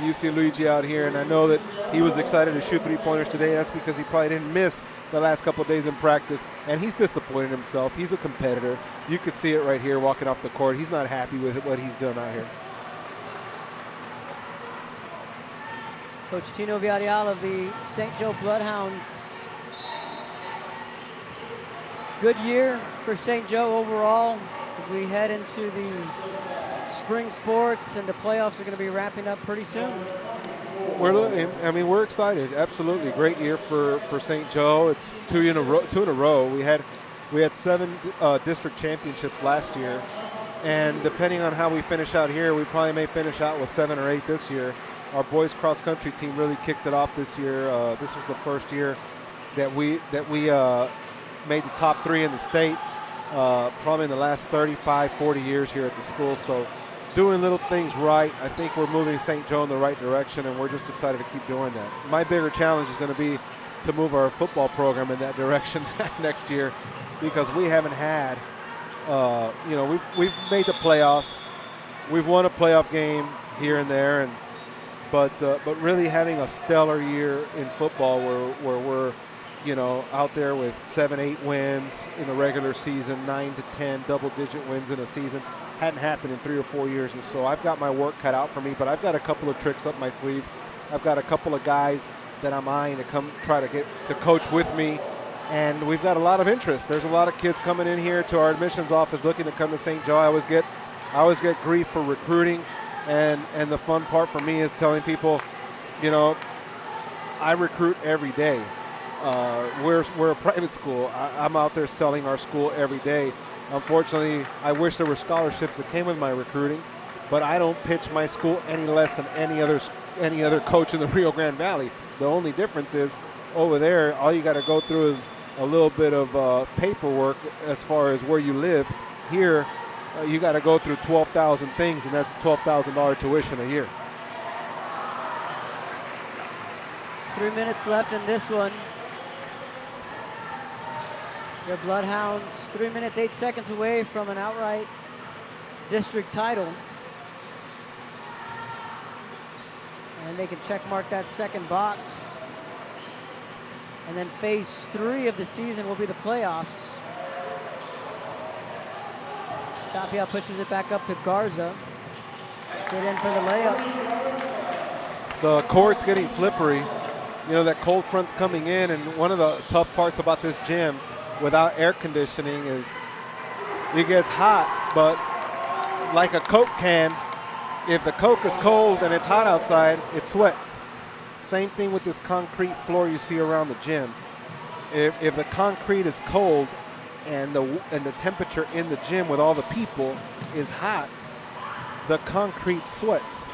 you see Luigi out here, and I know that he was excited to shoot three-pointers today. That's because he probably didn't miss the last couple of days in practice, and he's disappointed himself. He's a competitor. You could see it right here walking off the court. He's not happy with what he's done out here. Coach Tino Villarreal of the St. Joe Bloodhounds. Good year for St. Joe overall as we head into the spring sports, and the playoffs are going to be wrapping up pretty soon. We're excited. Absolutely, great year for St. Joe. It's two in a row. We had 7 district championships last year, and depending on how we finish out here, we probably may finish out with 7 or 8 this year. Our boys cross country team really kicked it off this year. This was the first year that we made the top 3 in the state, probably in the last 35, 40 years here at the school. So doing little things right. I think we're moving St. Joe in the right direction, and we're just excited to keep doing that. My bigger challenge is going to be to move our football program in that direction next year, because we haven't had, we've made the playoffs. We've won a playoff game here and there, but really having a stellar year in football where we're, out there with 7-8 wins in the regular season, 9 to 10 double-digit wins in a season, hadn't happened in 3 or 4 years. And so I've got my work cut out for me, but I've got a couple of tricks up my sleeve. I've got a couple of guys that I'm eyeing to come try to get to coach with me, and we've got a lot of interest. There's a lot of kids coming in here to our admissions office looking to come to St. Joe. I always get grief for recruiting, and the fun part for me is telling people, I recruit every day. We're a private school. I'm out there selling our school every day. Unfortunately, I wish there were scholarships that came with my recruiting, but I don't pitch my school any less than any other coach in the Rio Grande Valley. The only difference is over there, all you got to go through is a little bit of paperwork as far as where you live. Here, you got to go through 12,000 things, and that's $12,000 tuition a year. 3 minutes left in this one. Your Bloodhounds 3 minutes, 8 seconds away from an outright district title. And they can check mark that second box. And then phase 3 of the season will be the playoffs. Stapia pushes it back up to Garza. Puts it in for the layup. The court's getting slippery. You know, that cold front's coming in, and one of the tough parts about this gym without air conditioning is it gets hot, but like a Coke can, if the Coke is cold and it's hot outside, it sweats. Same thing with this concrete floor you see around the gym. If the concrete is cold and the temperature in the gym with all the people is hot, the concrete sweats.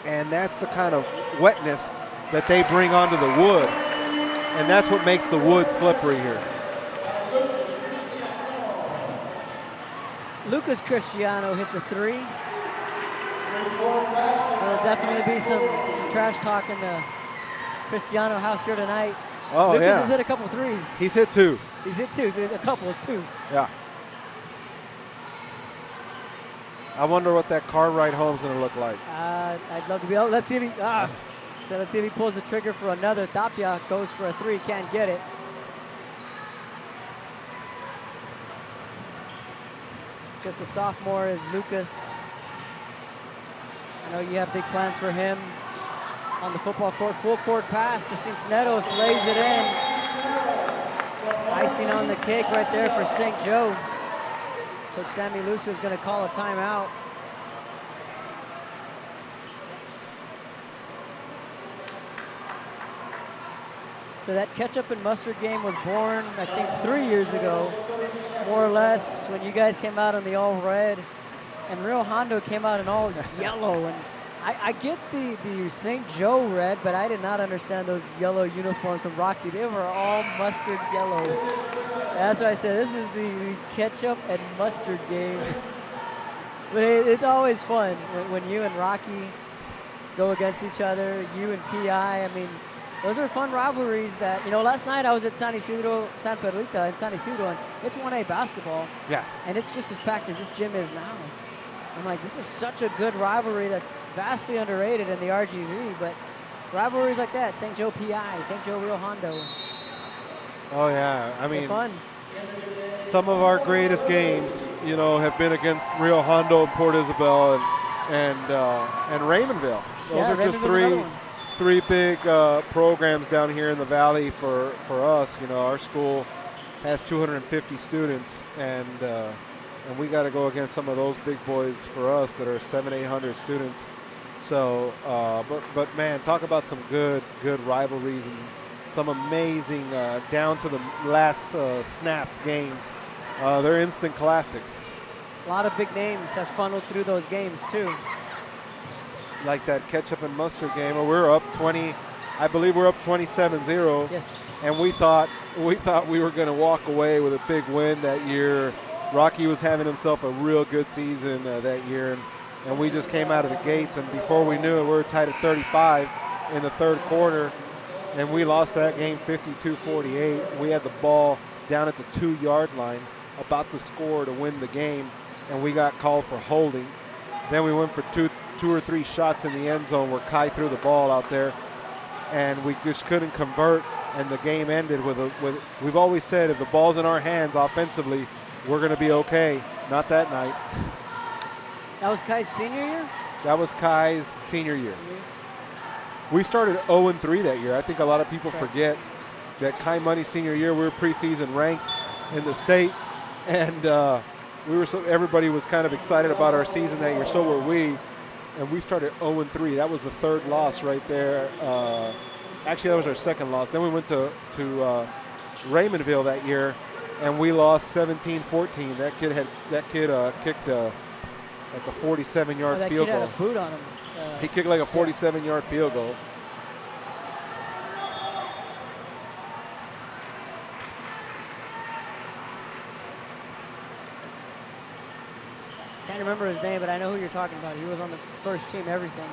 And that's the kind of wetness that they bring onto the wood. And that's what makes the wood slippery here. Lucas Cristiano hits a 3. So there'll definitely be some trash talk in the Cristiano house here tonight. Oh, Lucas yeah. has hit a couple threes. He's hit 2. He's hit 2, so he's a couple of 2. Yeah. I wonder what that car ride home is going to look like. I'd love to be able. Let's see if he. So let's see if he pulls the trigger for another. Tapia goes for a 3, can't get it. Just a sophomore is Lucas. I know you have big plans for him on the football court. Full court pass to Cincinnati, lays it in. Icing on the cake right there for St. Joe. Coach Sammy Lucio is going to call a timeout. So that ketchup and mustard game was born, I think, 3 years ago, more or less, when you guys came out in the all red, and Rio Hondo came out in all yellow. And I get the St. Joe red, but I did not understand those yellow uniforms from Rocky. They were all mustard yellow. That's why I said this is the ketchup and mustard game. But it's always fun when you and Rocky go against each other, you and PI. I mean, those are fun rivalries that, you know, last night I was at San Pedrito in San Isidro, and it's 1A basketball. Yeah. And it's just as packed as this gym is now. I'm like, this is such a good rivalry that's vastly underrated in the RGV, but rivalries like that, St. Joe PI, St. Joe Rio Hondo. Oh, yeah. I mean, fun. Some of our greatest games, you know, have been against Rio Hondo, Port Isabel, and Raymondville. Those are just three big programs down here in the valley for us. You know, our school has 250 students, and we got to go against some of those big boys for us that are 700-800 students. So, but man, talk about some good rivalries and some amazing down to the last snap games. They're instant classics. A lot of big names have funneled through those games too. Like that ketchup and mustard game, where we're up 20, I believe we're up 27-0. Yes. And we thought we were going to walk away with a big win that year. Rocky was having himself a real good season that year, and we just came out of the gates, and before we knew it, we were tied at 35 in the third quarter, and we lost that game 52-48. We had the ball down at the 2-yard line, about to score to win the game, and we got called for holding. Then we went for two or three shots in the end zone where Kai threw the ball out there, and we just couldn't convert, and the game ended with we've always said if the ball's in our hands offensively, we're going to be okay. Not that night. That was Kai's senior year? That was Kai's senior year. We started 0-3 that year. I think a lot of people forget that Kai Money's senior year, we were preseason ranked in the state, and everybody was kind of excited about our season that year. So were we, and we started 0-3. That was the third loss right there Actually, that was our second loss. Then we went to Raymondville that year, and we lost 17-14. That kid kicked like a 47-yard that field kid goal. had a boot on him. He kicked like a 47-yard field goal. Can't remember his name, but I know who you're talking about. He was on the first team, everything.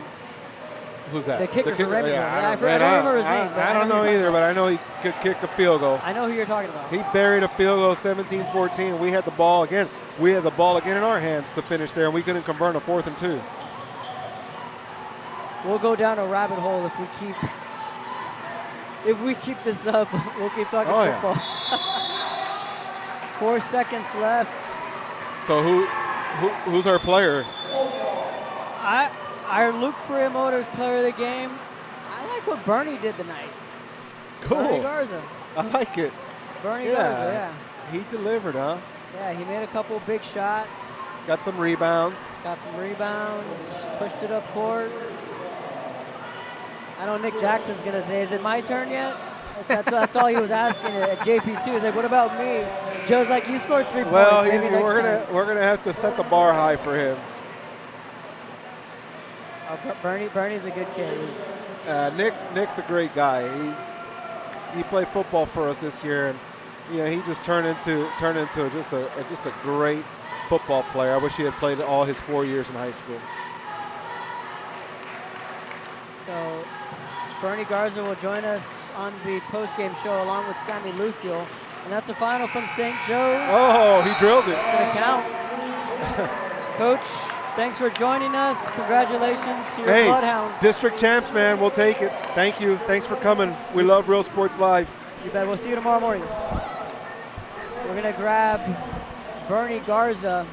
Who's that? The kicker for Raymondville. Yeah, I don't remember his name. I don't know either, but I know he could kick a field goal. I know who you're talking about. He buried a field goal 17-14. We had the ball again. We had the ball again in our hands to finish there, and we couldn't convert a 4th and 2. We'll go down a rabbit hole if we keep this up. We'll keep talking football. Yeah. 4 seconds left. So who's our player? Our Luke Freer Motors player of the game. I like what Bernie did tonight. Cool. Bernie Garza. I like it. Bernie Garza, yeah. He delivered, huh? Yeah, he made a couple big shots. Got some rebounds. Pushed it up court. I know Nick Jackson's going to say, is it my turn yet? That's all he was asking at JP2. He's like, what about me? Joe's like, you scored 3 points. Maybe next time. We're gonna have to set the bar high for him. Bernie's a good kid. Nick's a great guy. He played football for us this year, and he just turned into just a great football player. I wish he had played all his 4 years in high school. So Bernie Garza will join us on the postgame show along with Sammy Lucio. And that's a final from St. Joe. Oh, he drilled it. It's going to count. Coach, thanks for joining us. Congratulations to your Bloodhounds. District champs, man. We'll take it. Thank you. Thanks for coming. We love Real Sports Live. You bet. We'll see you tomorrow morning. We're going to grab Bernie Garza.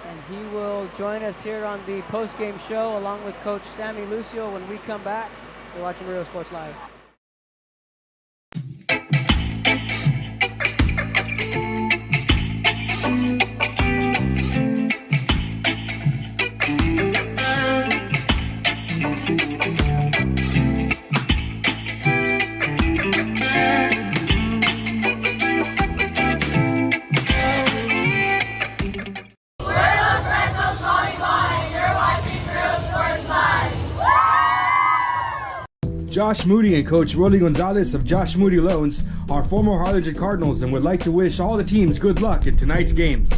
And he will join us here on the postgame show along with Coach Sammy Lucio when we come back. You're watching Real Sports Live. Josh Moody and Coach Rolly Gonzalez of Josh Moody Loans are former Harlingen Cardinals and would like to wish all the teams good luck in tonight's games.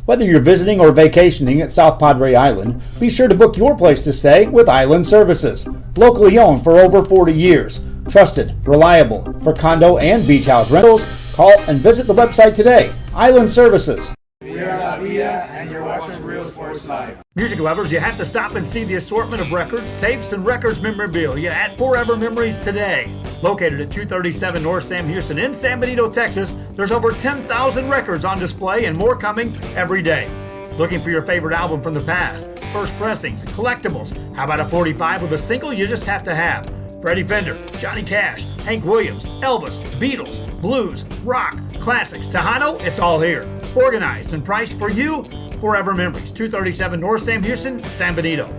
Whether you're visiting or vacationing at South Padre Island, be sure to book your place to stay with Island Services. Locally owned for over 40 years. Trusted, reliable for condo and beach house rentals. Call and visit the website today. Island Services. We are La Villa, and you're watching Real Sports Live. Music lovers, you have to stop and see the assortment of records, tapes, and records memorabilia at Forever Memories today. Located at 237 North Sam Houston in San Benito, Texas, there's over 10,000 records on display and more coming every day. Looking for your favorite album from the past, first pressings, collectibles. How about a 45 with a single you just have to have? Freddie Fender, Johnny Cash, Hank Williams, Elvis, Beatles, blues, rock, classics, Tejano, it's all here. Organized and priced for you, Forever Memories, 237 North Sam Houston, San Benito.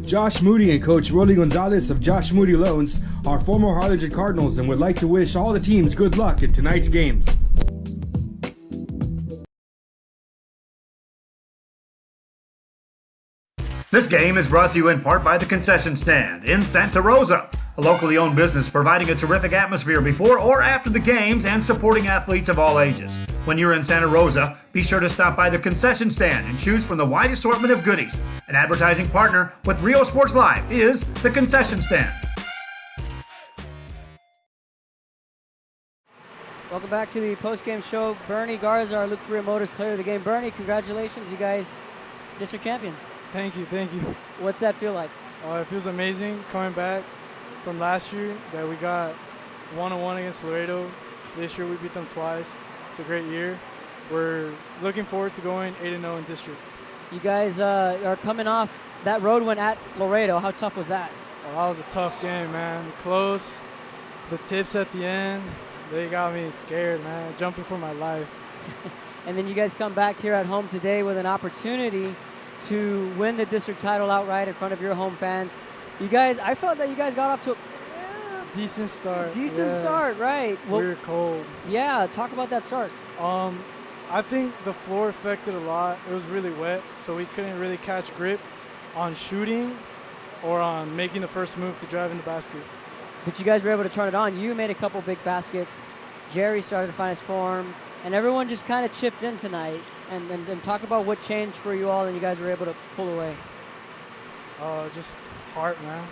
Josh Moody and Coach Rolly Gonzalez of Josh Moody Loans are former Harlingen Cardinals and would like to wish all the teams good luck in tonight's games. This game is brought to you in part by the Concession Stand in Santa Rosa, a locally owned business providing a terrific atmosphere before or after the games and supporting athletes of all ages. When you're in Santa Rosa, be sure to stop by the Concession Stand and choose from the wide assortment of goodies. An advertising partner with Real Sports Live is the Concession Stand. Welcome back to the postgame show. Bernie Garza, our Luke Freer Motors player of the game. Bernie, congratulations. You guys, district champions. Thank you. What's that feel like? It feels amazing coming back from last year that we got 1-1 against Laredo. This year we beat them twice. It's a great year. We're looking forward to going 8-0 in district. You guys are coming off that road win at Laredo. How tough was that? That was a tough game, man. Close. The tips at the end. They got me scared, man, jumping for my life. And then you guys come back here at home today with an opportunity to win the district title outright in front of your home fans. You guys, I felt that you guys got off to a decent start. Decent start, right? Well, we were cold. Yeah, talk about that start. I think the floor affected a lot. It was really wet, so we couldn't really catch grip on shooting or on making the first move to drive in the basket. But you guys were able to turn it on. You made a couple big baskets. Jerry started to find his form, and everyone just kind of chipped in tonight. And talk about what changed for you all, and you guys were able to pull away. Just heart, man.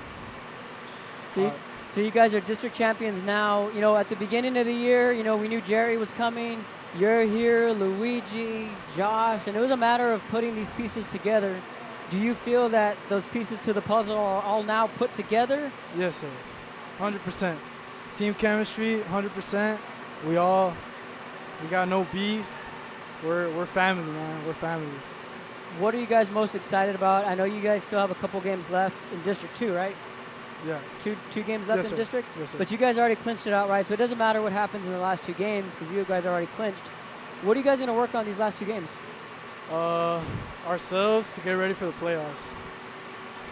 So you guys are district champions now. You know, at the beginning of the year, you know, we knew Jerry was coming. You're here, Luigi, Josh, and it was a matter of putting these pieces together. Do you feel that those pieces to the puzzle are all now put together? Yes, sir. 100%. Team chemistry, 100%. We got no beef. We're family, man. We're family. What are you guys most excited about? I know you guys still have a couple games left in District 2, right? Yeah. Two games left in sir. District? Yes, sir. But you guys already clinched it outright, so it doesn't matter what happens in the last 2 games because you guys are already clinched. What are you guys going to work on these last 2 games? Ourselves to get ready for the playoffs.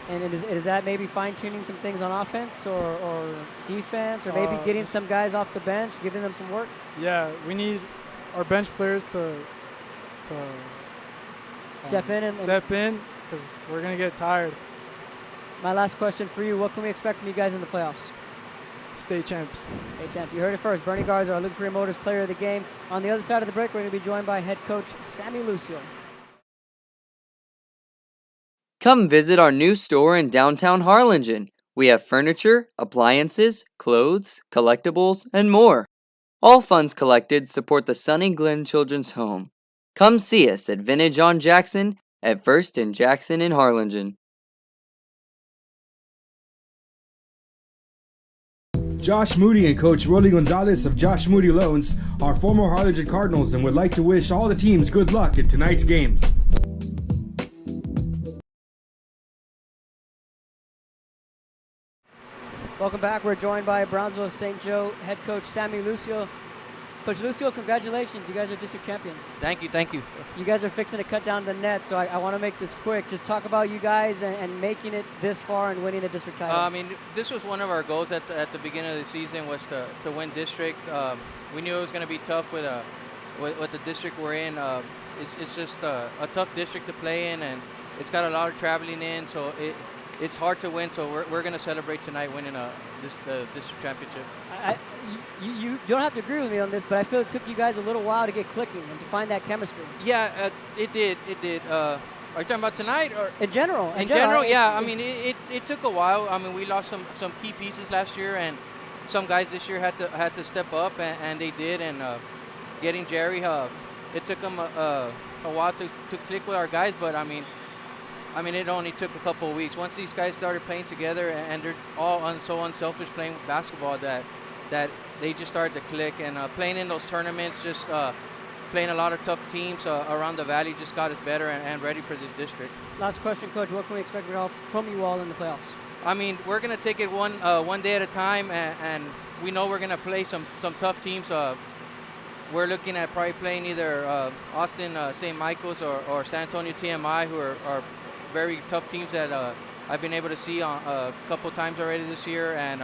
And is that maybe fine-tuning some things on offense or defense or maybe getting some guys off the bench, giving them some work? Yeah, we need our bench players to step in because we're going to get tired. My last question for you, what can we expect from you guys in the playoffs? State champs. State champs. You heard it first. Bernie Garza, our Luke Freer Motors player of the game. On the other side of the break, we're going to be joined by head coach Sammy Lucio. Come visit our new store in downtown Harlingen. We have furniture, appliances, clothes, collectibles, and more. All funds collected support the Sunny Glen Children's Home. Come see us at Vintage on Jackson at First and Jackson in Harlingen. Josh Moody and Coach Rolly Gonzalez of Josh Moody Loans are former Harlingen Cardinals and would like to wish all the teams good luck in tonight's games. Welcome back. We're joined by Brownsville St. Joe head coach Sammy Lucio. Coach Lucio, congratulations. You guys are district champions. Thank you, thank you. You guys are fixing to cut down the net, so I want to make this quick. Just talk about you guys and making it this far and winning a district title. I mean, this was one of our goals at the beginning of the season was to win district. We knew it was going to be tough with the district we're in. It's just a tough district to play in, and it's got a lot of traveling in, so it's hard to win. So we're going to celebrate tonight winning the district championship. You don't have to agree with me on this, but I feel it took you guys a little while to get clicking and to find that chemistry. Yeah, it did. Are you talking about tonight or in general? In general, yeah. I mean, it took a while. I mean, we lost some key pieces last year, and some guys this year had to step up, and they did. And getting Jerry, it took them a while to click with our guys, but I mean, it only took a couple of weeks. Once these guys started playing together, and they're all so unselfish playing basketball that they just started to click. And playing in those tournaments, just playing a lot of tough teams around the valley just got us better and ready for this district. Last question, Coach. What can we expect from you all in the playoffs? I mean, we're going to take it one day at a time, and we know we're going to play some tough teams. We're looking at probably playing either Austin St. Michael's or San Antonio TMI, who are very tough teams that I've been able to see a couple times already this year, and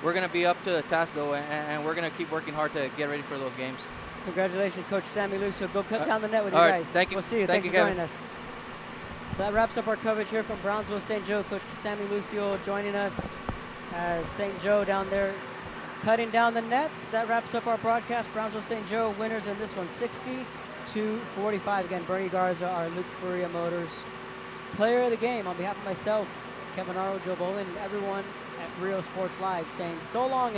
we're going to be up to the task, though, and we're going to keep working hard to get ready for those games. Congratulations, Coach Sammy Lucio. Go cut down the net with you all guys. Right, thank you. We'll see you. Thanks for Kevin. joining us. So that wraps up our coverage here from Brownsville St. Joe. Coach Sammy Lucio joining us as St. Joe down there cutting down the nets. That wraps up our broadcast. Brownsville St. Joe winners in this one, 60-45. Again, Bernie Garza, our Luke Freer Motors player of the game. On behalf of myself, Kevin Arrow, Joe Bolin, and everyone at Rio Sports Live, saying so long.